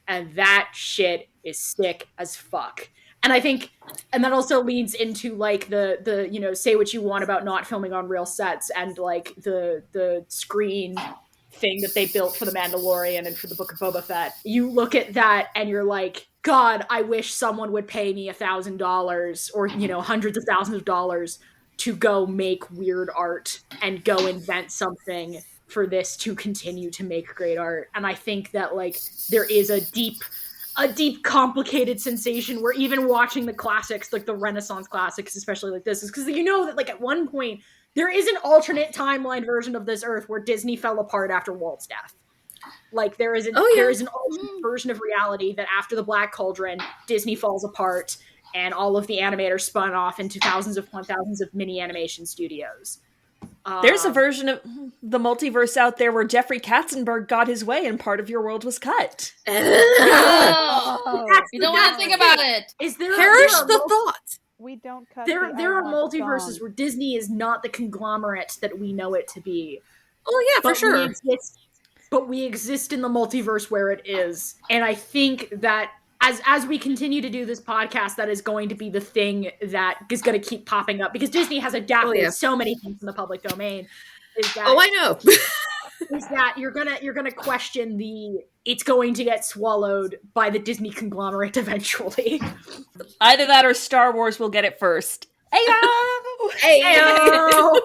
And that shit is sick as fuck. And I think, and that also leads into like the you know, say what you want about not filming on real sets, and like the screen thing that they built for The Mandalorian and for the Book of Boba Fett. You look at that and you're like, God, I wish someone would pay me $1,000 or, you know, hundreds of thousands of dollars to go make weird art and go invent something for this to continue to make great art. And I think that like there is a deep complicated sensation where even watching the classics, like the Renaissance classics, especially like this, is because you know that like at one point there is an alternate timeline version of this Earth where Disney fell apart after Walt's death. Like there is an alternate version of reality that after the Black Cauldron, Disney falls apart and all of the animators spun off into thousands of mini animation studios. There's a version of the multiverse out there where Jeffrey Katzenberg got his way and part of your world was cut. Oh, you don't want to think about it. Perish the thought. We don't cut. There are multiverses where Disney is not the conglomerate that we know it to be. Oh yeah, for sure. But we exist in the multiverse where it is. And I think that as we continue to do this podcast, that is going to be the thing that is going to keep popping up, because Disney has adapted so many things in the public domain. I know. Is that you're gonna question it's going to get swallowed by the Disney conglomerate eventually. Either that or Star Wars will get it first. Ayo! Ayo!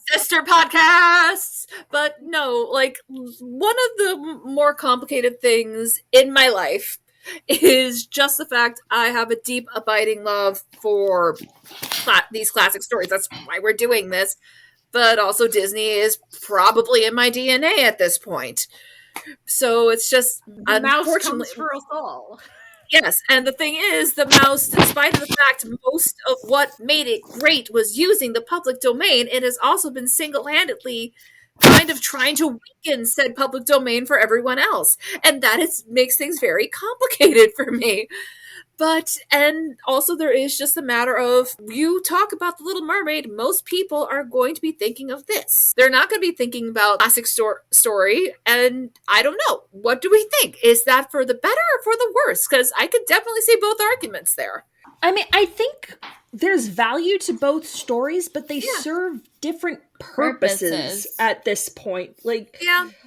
Sister podcasts! But no, like, one of the more complicated things in my life is just the fact I have a deep, abiding love for these classic stories. That's why we're doing this. But also Disney is probably in my DNA at this point. So it's just, the mouse comes for us all. Yes, and the thing is, the mouse, despite the fact most of what made it great was using the public domain, it has also been single-handedly kind of trying to weaken said public domain for everyone else. And that makes things very complicated for me. But, and also there is just the matter of, you talk about The Little Mermaid, most people are going to be thinking of this. They're not going to be thinking about classic story, and I don't know. What do we think? Is that for the better or for the worse? Because I could definitely see both arguments there. I mean, I think there's value to both stories, but they serve different purposes at this point. Like,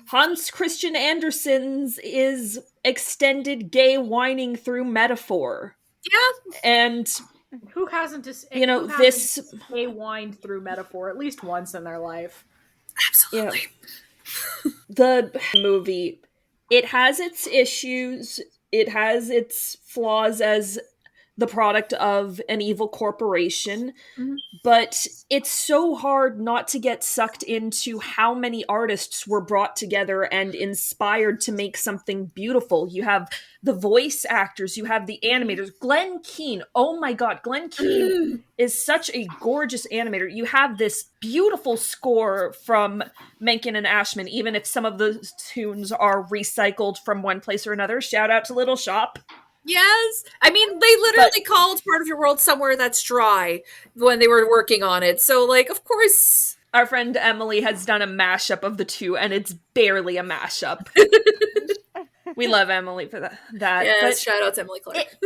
Hans Christian Andersen's is extended gay whining through metaphor. Yeah. And who hasn't gay whined through metaphor at least once in their life? Absolutely. Yeah. The movie, it has its issues, it has its flaws as the product of an evil corporation, but it's so hard not to get sucked into how many artists were brought together and inspired to make something beautiful. You have the voice actors, you have the animators. Glenn Keane, oh my god, Glenn Keane is such a gorgeous animator. You have this beautiful score from Menken and Ashman, even if some of the tunes are recycled from one place or another. Shout out to Little Shop. Yes. I mean, they literally called Part of Your World Somewhere That's Dry when they were working on it. So, like, of course. Our friend Emily has done a mashup of the two, and it's barely a mashup. We love Emily for that. Yes, but shout out to Emily Clark.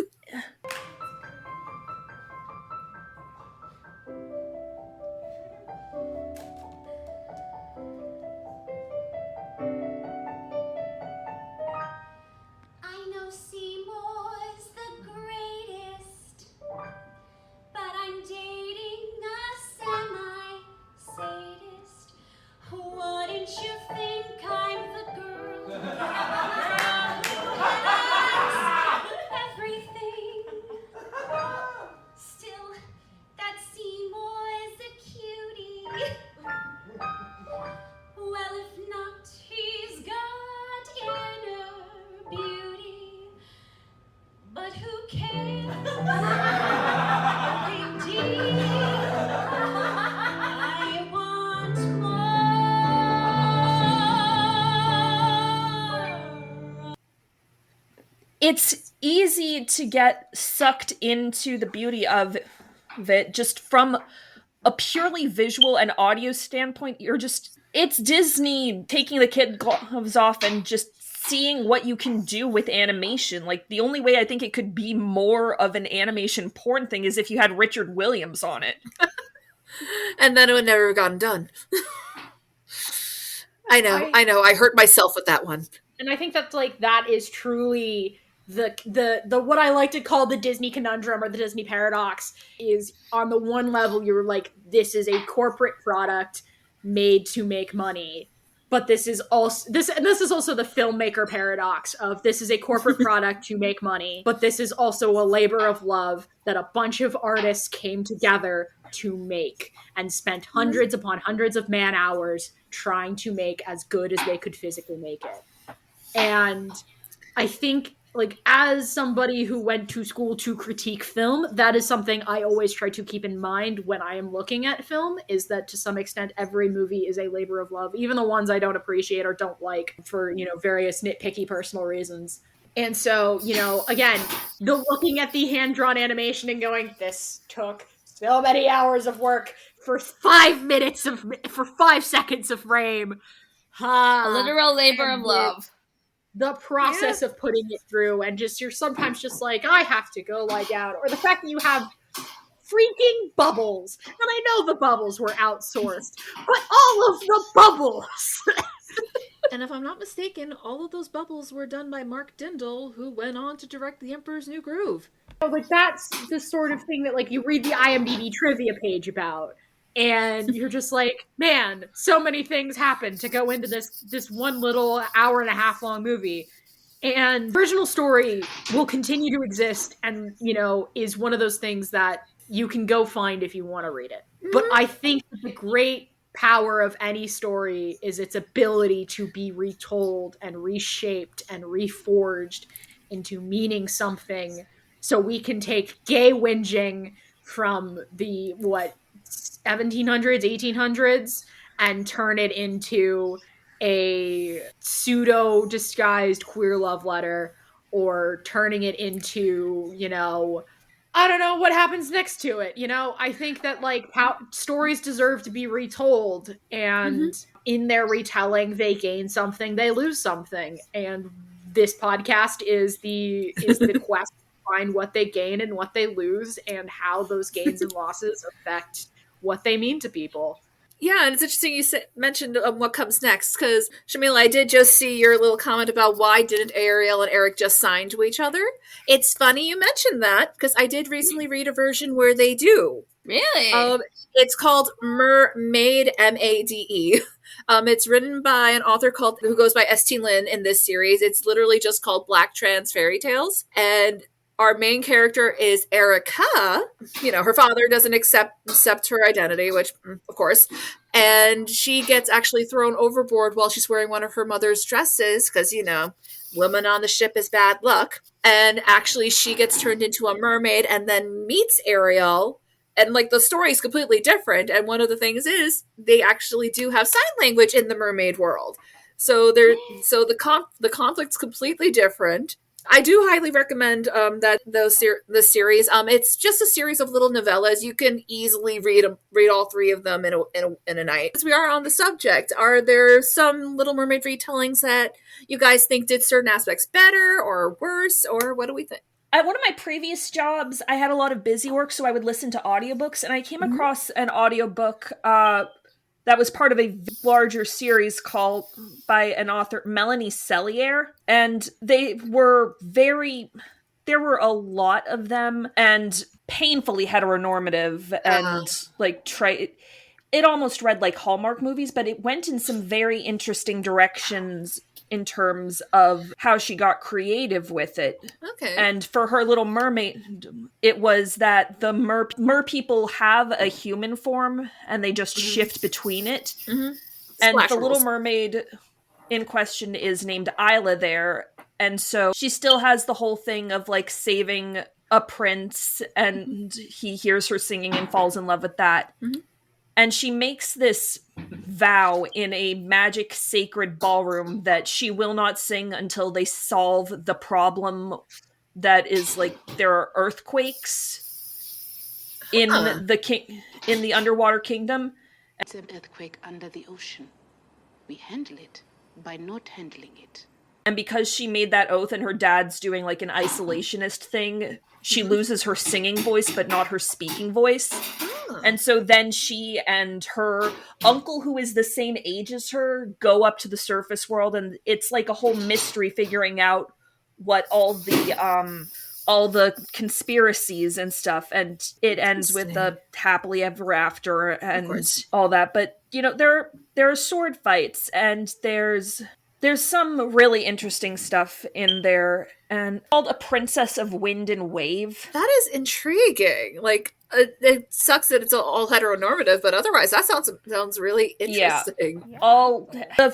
it's easy to get sucked into the beauty of it just from a purely visual and audio standpoint. It's Disney taking the kid gloves off and just seeing what you can do with animation. Like, the only way I think it could be more of an animation porn thing is if you had Richard Williams on it. And then it would never have gotten done. I know. I hurt myself with that one. And I think that's like, that is truly the what I like to call the Disney conundrum or the Disney paradox. Is on the one level you're like, this is a corporate product made to make money, but this is also this is also the filmmaker paradox of, this is a corporate product to make money, but this is also a labor of love that a bunch of artists came together to make and spent hundreds upon hundreds of man hours trying to make as good as they could physically make it. And I think, like, as somebody who went to school to critique film, that is something I always try to keep in mind when I am looking at film, is that to some extent every movie is a labor of love, even the ones I don't appreciate or don't like for, you know, various nitpicky personal reasons. And so, you know, again, the looking at the hand-drawn animation and going, this took so many hours of work for 5 seconds of frame. A literal labor of love. The process of putting it through, and just, you're sometimes just like, I have to go lie down. Or the fact that you have freaking bubbles. And I know the bubbles were outsourced, but all of the bubbles. And if I'm not mistaken, all of those bubbles were done by Mark Dindal, who went on to direct The Emperor's New Groove. Like, that's the sort of thing that, like, you read the IMDb trivia page about, and you're just like, man, so many things happen to go into this one little hour and a half long movie. And original story will continue to exist, and, you know, is one of those things that you can go find if you want to read it. But I think the great power of any story is its ability to be retold and reshaped and reforged into meaning something. So we can take gay whinging from the, 1700s, 1800s, and turn it into a pseudo disguised queer love letter, or turning it into, you know, I don't know what happens next to it. You know, I think that, like, how stories deserve to be retold, and in their retelling, they gain something, they lose something. And this podcast is the quest to find what they gain and what they lose, and how those gains and losses affect what they mean to people. Yeah, and it's interesting you mentioned what comes next, because, Shamila, I did just see your little comment about why didn't Ariel and Eric just sign to each other. It's funny you mentioned that, because I did recently read a version where they do. Really? It's called Mermaid, M-A-D-E. It's written by an author who goes by S.T. Lin in this series. It's literally just called Black Trans Fairy Tales. And our main character is Erica. You know, her father doesn't accept her identity, which, of course. And she gets actually thrown overboard while she's wearing one of her mother's dresses, because, you know, women on the ship is bad luck. And actually she gets turned into a mermaid and then meets Ariel. And, like, the story is completely different. And one of the things is they actually do have sign language in the mermaid world. So the conflict's completely different. I do highly recommend the series. It's just a series of little novellas. You can easily read all three of them in a night. As we are on the subject, are there some Little Mermaid retellings that you guys think did certain aspects better or worse, or what do we think? At one of my previous jobs, I had a lot of busy work, so I would listen to audiobooks, and I came across an audiobook that was part of a larger series called by an author, Melanie Sellier. And there were a lot of them, and painfully heteronormative, and it almost read like Hallmark movies, but it went in some very interesting directions in terms of how she got creative with it. Okay. And for her Little Mermaid, it was that the mer people have a human form, and they just shift between it. Mm-hmm. And the Little Mermaid in question is named Isla there. And so she still has the whole thing of, like, saving a prince, and he hears her singing and falls in love with that. Mm-hmm. And she makes this vow in a magic sacred ballroom that she will not sing until they solve the problem that is like there are earthquakes in the underwater kingdom. It's an earthquake under the ocean. We handle it by not handling it. And because she made that oath and her dad's doing like an isolationist thing, she loses her singing voice but not her speaking voice. And so then she and her uncle, who is the same age as her, go up to the surface world, and it's like a whole mystery figuring out what all the conspiracies and stuff, and it ends with the happily ever after and all that. But there are sword fights, and there's some really interesting stuff in there, and called A Princess of Wind and Wave. That is intriguing. Like, it sucks that it's all heteronormative, but otherwise that sounds really interesting. Yeah.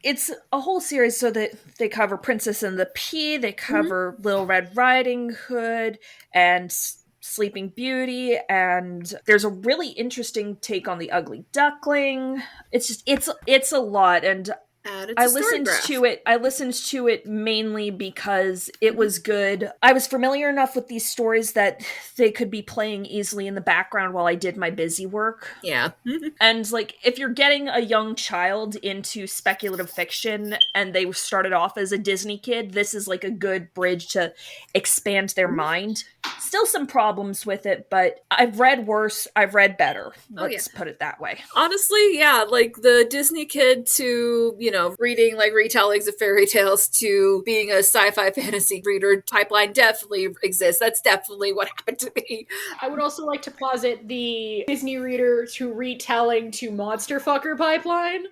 It's a whole series, so that they cover Princess and the Pea, they cover Little Red Riding Hood, and Sleeping Beauty, and there's a really interesting take on the Ugly Duckling. It's a lot, and I listened to it mainly because it was good. I was familiar enough with these stories that they could be playing easily in the background while I did my busy work. Yeah. And like, if you're getting a young child into speculative fiction and they started off as a Disney kid, this is like a good bridge to expand their mind. Still some problems with it, but I've read worse, I've read better. Let's put it that way. Honestly, yeah, like the Disney kid to, reading like retellings of fairy tales to being a sci-fi fantasy reader pipeline definitely exists. That's definitely what happened to me. I would also like to posit the Disney reader to retelling to monster fucker pipeline.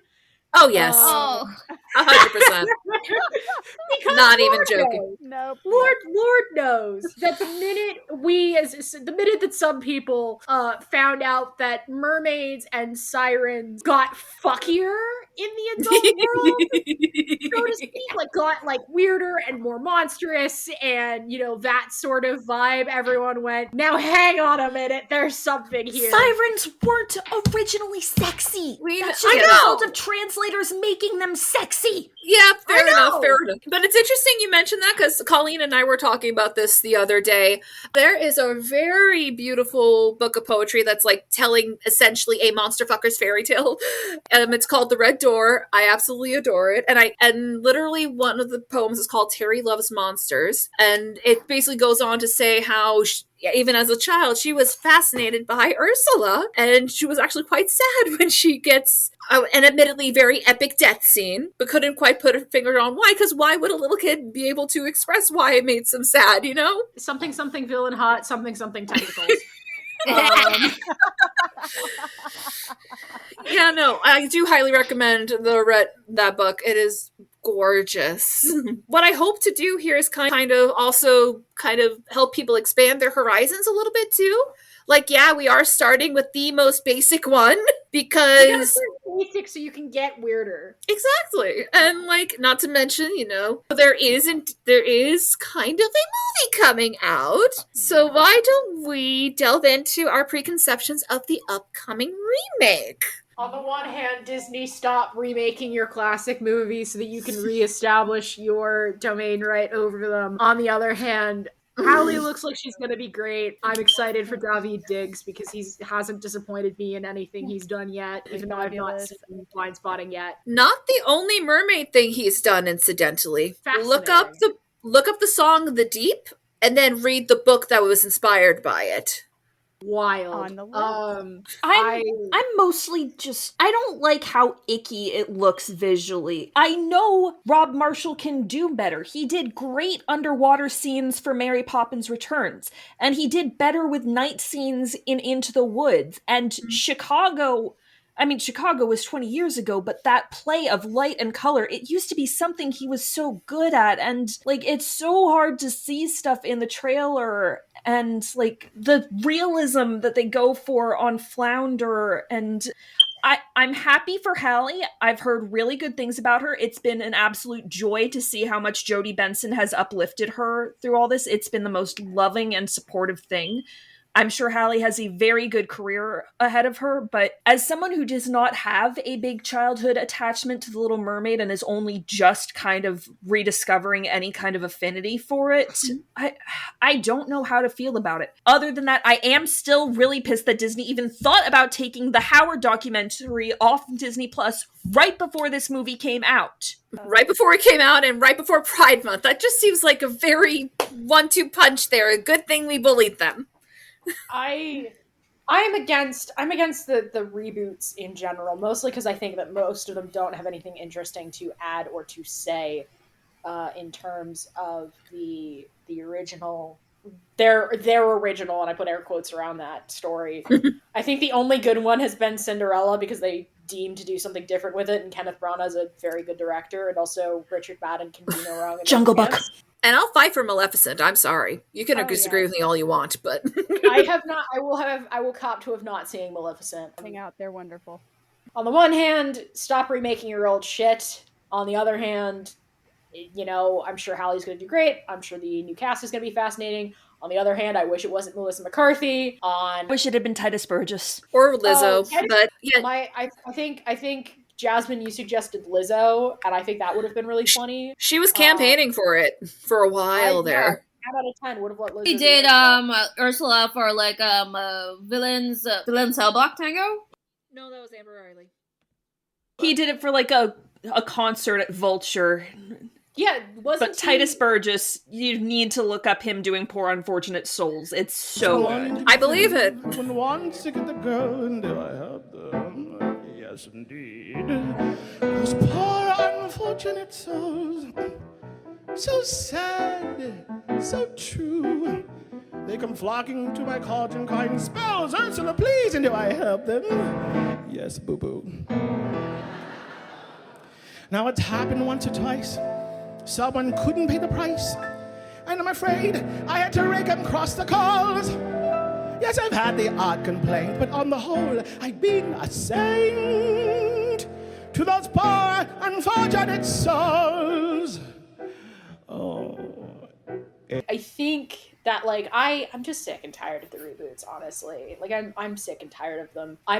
Oh, yes. 100%. Not even joking. Nope. Lord knows that the minute that some people found out that mermaids and sirens got fuckier in the adult world, so to speak, like got like weirder and more monstrous, and that sort of vibe, everyone went, now hang on a minute, there's something here. Sirens weren't originally sexy. That's just the result of translators making them sexy. Yeah, fair enough. But it's interesting you mentioned that, because Colleen and I were talking about this the other day. There is a very beautiful book of poetry that's like telling essentially a monster fucker's fairy tale. It's called The Red Door. I absolutely adore it. And literally one of the poems is called Terry Loves Monsters. And it basically goes on to say how even as a child, she was fascinated by Ursula, and she was actually quite sad when she gets an admittedly very epic death scene, but couldn't quite put her finger on why, because why would a little kid be able to express why it made them sad, Something villain hot, something tentacles. Yeah, no, I do highly recommend that book. It is gorgeous. What I hope to do here is kind of help people expand their horizons a little bit too. Like, yeah, we are starting with the most basic one because basic so you can get weirder. Exactly. And like, not to mention, there is kind of a movie coming out. So why don't we delve into our preconceptions of the upcoming remake? On the one hand, Disney, stop remaking your classic movies so that you can reestablish your domain right over them. On the other hand, Hallie looks like she's going to be great. I'm excited for Daveed Diggs because he hasn't disappointed me in anything he's done yet, even though I've not seen Blind Spotting yet. Not the only mermaid thing he's done, incidentally. Look up the song The Deep and then read the book that was inspired by it. Wild. On the list. I'm mostly just, I don't like how icky it looks visually. I know Rob Marshall can do better. He did great underwater scenes for Mary Poppins Returns, and he did better with night scenes in Into the Woods. And Chicago was 20 years ago, but that play of light and color, it used to be something he was so good at, and like, it's so hard to see stuff in the trailer, and like the realism that they go for on Flounder, and I'm happy for Hallie. I've heard really good things about her. It's been an absolute joy to see how much Jodie Benson has uplifted her through all this. It's been the most loving and supportive thing. I'm sure Hallie has a very good career ahead of her, but as someone who does not have a big childhood attachment to The Little Mermaid and is only just kind of rediscovering any kind of affinity for it, I don't know how to feel about it. Other than that, I am still really pissed that Disney even thought about taking the Howard documentary off Disney Plus right before this movie came out. Right before it came out and right before Pride Month. That just seems like a very 1-2 punch there. A good thing we bullied them. I'm against the reboots in general, mostly because I think that most of them don't have anything interesting to add or to say in terms of the original, their original, and I put air quotes around that story. I think the only good one has been Cinderella because they deemed to do something different with it, and Kenneth Branagh is a very good director, and also Richard Madden can do no wrong. Jungle Book. And I'll fight for Maleficent. I'm sorry. You can disagree with me all you want, but I will cop to have not seeing Maleficent. Hang out, they're wonderful. On the one hand, stop remaking your old shit. On the other hand, you know, I'm sure Hallie's going to do great. I'm sure the new cast is going to be fascinating. On the other hand, I wish it wasn't Melissa McCarthy. I wish it had been Titus Burgess or Lizzo. But yeah, I think Jasmine, you suggested Lizzo, and I think that would have been really funny. She was campaigning for it for a while there. 10 out of 10 would have let Lizzo. He did Ursula for like villains cell block tango. No, that was Amber Riley. He did it for like a concert at Vulture. Yeah, but Titus Burgess, you need to look up him doing Poor Unfortunate Souls. It's so good. I believe it. When once I get the girl, and do I have them? Yes, indeed. Those poor unfortunate souls, so sad, so true. They come flocking to my cauldron, crying spells, Ursula, please, and do I help them? Yes, boo-boo. Now it's happened once or twice. Someone couldn't pay the price, and I'm afraid I had to rake them across the coals. Yes, I've had the odd complaint, but on the whole, I've been a saint to those poor, unfortunate souls. Oh. I think that, like, I'm just sick and tired of the reboots, honestly. Like, I'm sick and tired of them. I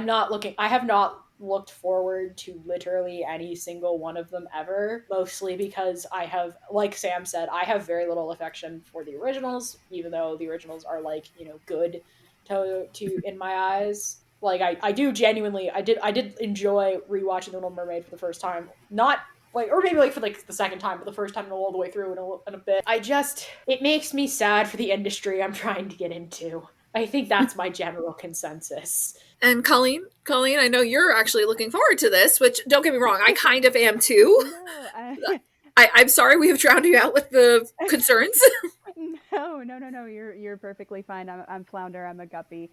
have not looked forward to literally any single one of them ever, mostly because I have, like Sam said, I have very little affection for the originals, even though the originals are, like, you know, good to in my eyes. Like, I do genuinely, I did enjoy rewatching The Little Mermaid for the first time. Not, like, or maybe, like, for, like, the second time, but the first time all the way through in a bit. It makes me sad for the industry I'm trying to get into. I think that's my general consensus. And Colleen, I know you're actually looking forward to this, which, don't get me wrong, I kind of am too. No, I'm sorry we have drowned you out with the concerns. No. You're perfectly fine. I'm Flounder. I'm a guppy.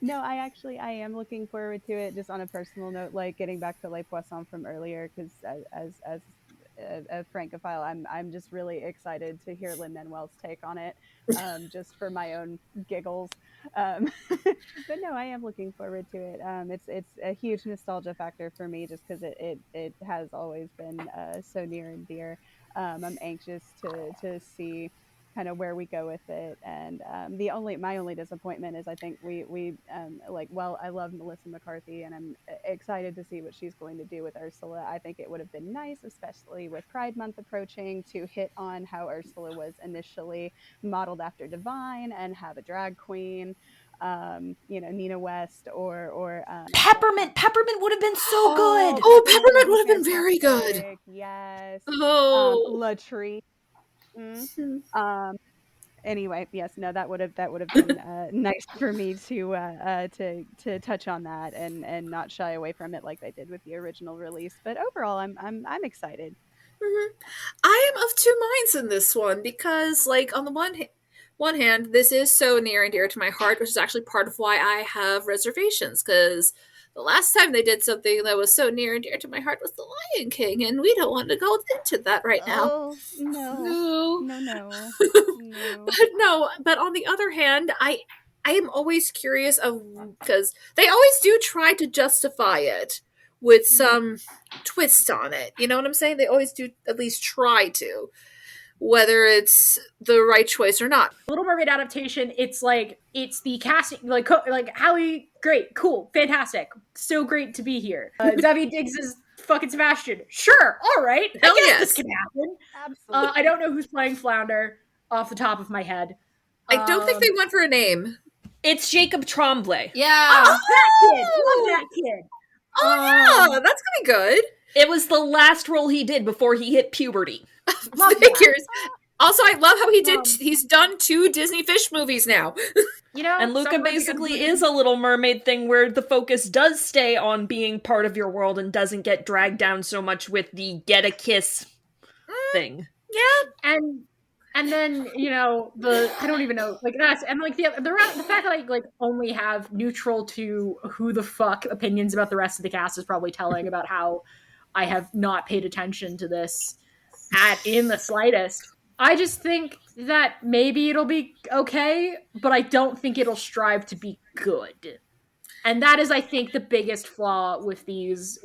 No, I am looking forward to it. Just on a personal note, like getting back to Les Poissons from earlier, because as a francophile, I'm just really excited to hear Lin-Manuel's take on it, just for my own giggles. But no, I am looking forward to it. It's a huge nostalgia factor for me, just because it has always been so near and dear. I'm anxious to see kind of where we go with it, and my only disappointment is I think we I love Melissa McCarthy, and I'm excited to see what she's going to do with Ursula. I think it would have been nice, especially with Pride Month approaching, to hit on how Ursula was initially modeled after Divine and have a drag queen, Nina West or Peppermint would have been so good. Oh, Peppermint would have been very good. Yes. Oh, Latree. Anyway, yes, no, that would have been nice for me to touch on that and not shy away from it like they did with the original release. But overall, I'm excited. Mm-hmm. I am of two minds in this one because, like, on the one hand, this is so near and dear to my heart, which is actually part of why I have reservations, because the last time they did something that was so near and dear to my heart was The Lion King, and we don't want to go into that right now. Oh, no. But on the other hand, I am always curious because they always do try to justify it with some twist on it. You know what I'm saying? They always do at least try to. whether it's the right choice or not. Little Mermaid adaptation, it's the casting, like Hallie, great, cool, fantastic, so great to be here. Daveed Diggs is fucking Sebastian. Sure, all right, Hell I guess yes. this can happen. Absolutely. I don't know who's playing Flounder off the top of my head. I don't think they went for a name. It's Jacob Tremblay. Yeah. That kid, love that kid. Oh yeah, that's gonna be good. It was the last role he did before he hit puberty. Figures. Also, I love how he's done 2 Disney fish movies now. You know, And Luca basically is a Little Mermaid thing where the focus does stay on being part of your world and doesn't get dragged down so much with the get a kiss thing. Yeah. And then, you know, I don't even know, like, that's, and like the fact that I like only have neutral to who the fuck opinions about the rest of the cast is probably telling about how I have not paid attention to this in the slightest. I just think that maybe it'll be okay, but I don't think it'll strive to be good. And that is, I think, the biggest flaw with these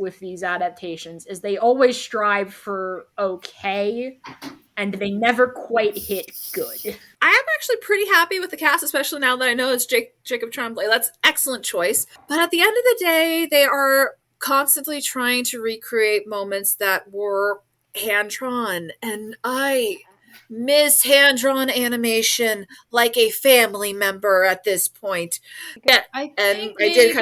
adaptations is they always strive for okay, and they never quite hit good. I am actually pretty happy with the cast, especially now that I know it's Jacob Tremblay. That's an excellent choice. But at the end of the day, they are constantly trying to recreate moments that were hand-drawn, and I miss hand-drawn animation like a family member at this point. Yeah, I and think I did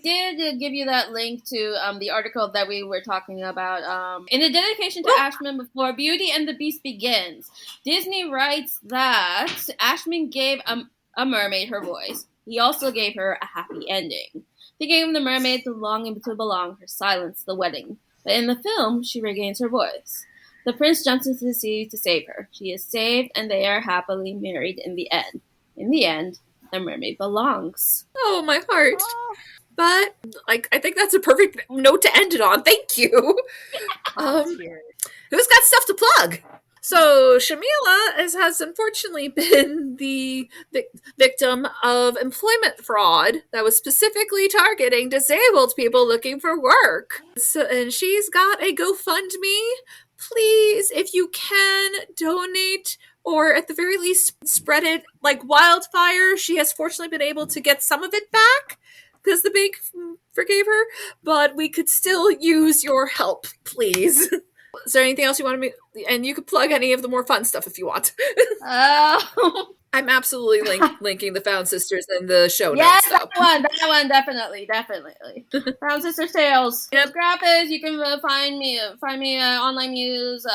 did give you that link to the article that we were talking about. In a dedication to Ashman before Beauty and the Beast begins, Disney writes that Ashman gave a mermaid her voice. He also gave her a happy ending. He gave the mermaid the longing to belong, her silence, the wedding. But in the film, she regains her voice. The prince jumps into the sea to save her. She is saved, and they are happily married in the end. In the end, the mermaid belongs. Oh, my heart. But I think that's a perfect note to end it on. Thank you. Who's got stuff to plug? So Shamila has unfortunately been the victim of employment fraud that was specifically targeting disabled people looking for work. So, and she's got a GoFundMe. Please, if you can, donate, or at the very least spread it like wildfire. She has fortunately been able to get some of it back because the bank forgave her, but we could still use your help, please. Is there anything else you want to make? And you could plug any of the more fun stuff if you want. I'm absolutely linking the Found Sisters in the show notes. Yes, that one, definitely. Found Sisters Tales. Yep. Graphics, you can find me online news,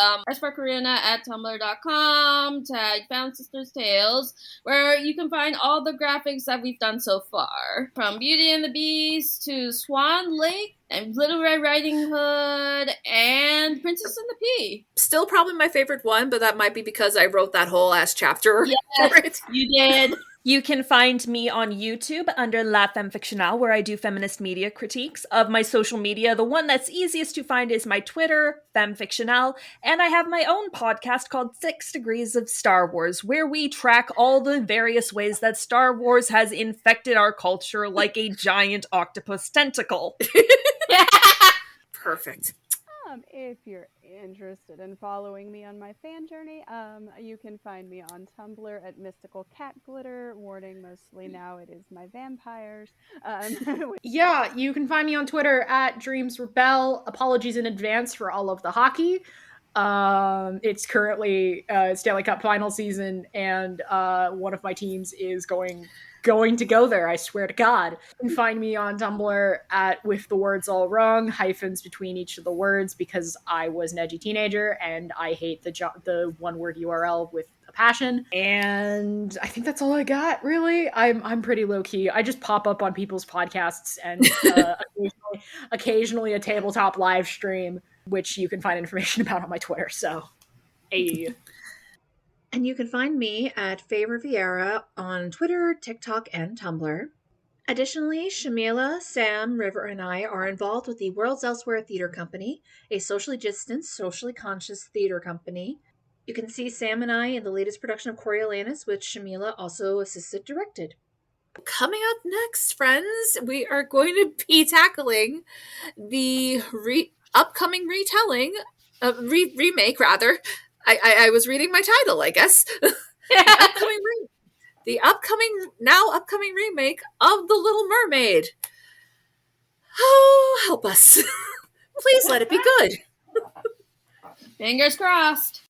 @Karina at tumblr.com, tag Found Sisters Tales, where you can find all the graphics that we've done so far. From Beauty and the Beast to Swan Lake, and Little Red Riding Hood, and Princess and the Pea. Still probably my favorite one, but that might be because I wrote that whole ass chapter for it. You did. You can find me on YouTube under La Femme Fictionale, where I do feminist media critiques of my social media. The one that's easiest to find is my Twitter, Femme Fictionale, and I have my own podcast called 6 Degrees of Star Wars, where we track all the various ways that Star Wars has infected our culture like a giant octopus tentacle. Perfect. If you're interested in following me on my fan journey, you can find me on Tumblr at Mystical Cat Glitter. Warning, mostly now it is my vampires. Yeah, you can find me on Twitter at Dreams Rebel. Apologies in advance for all of the hockey. It's currently Stanley Cup final season, and one of my teams is going to go there, I swear to God. You can find me on Tumblr at With the Words All Wrong, hyphens between each of the words, because I was an edgy teenager and I hate the one-word URL with a passion. And I think that's all I got, really. I'm pretty low-key. I just pop up on people's podcasts and occasionally a tabletop live stream, which you can find information about on my Twitter, so hey. And you can find me at Faye Riviera on Twitter, TikTok, and Tumblr. Additionally, Shamila, Sam, River, and I are involved with the Worlds Elsewhere Theater Company, a socially distanced, socially conscious theater company. You can see Sam and I in the latest production of Coriolanus, which Shamila also assisted directed. Coming up next, friends, we are going to be tackling the upcoming remake, I was reading my title, I guess. The upcoming remake of The Little Mermaid. Oh, help us. Please let it be good. Fingers crossed.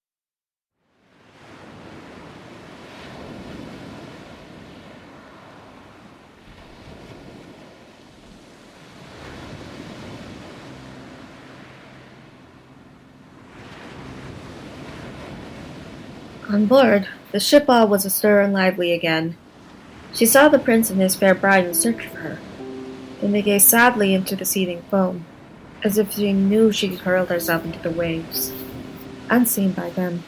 On board, the ship all was astir and lively again. She saw the prince and his fair bride in search of her. Then they gazed sadly into the seething foam, as if she knew she could hurl herself into the waves. Unseen by them,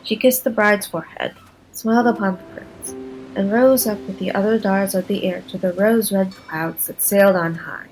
she kissed the bride's forehead, smiled upon the prince, and rose up with the other daughters of the air to the rose-red clouds that sailed on high.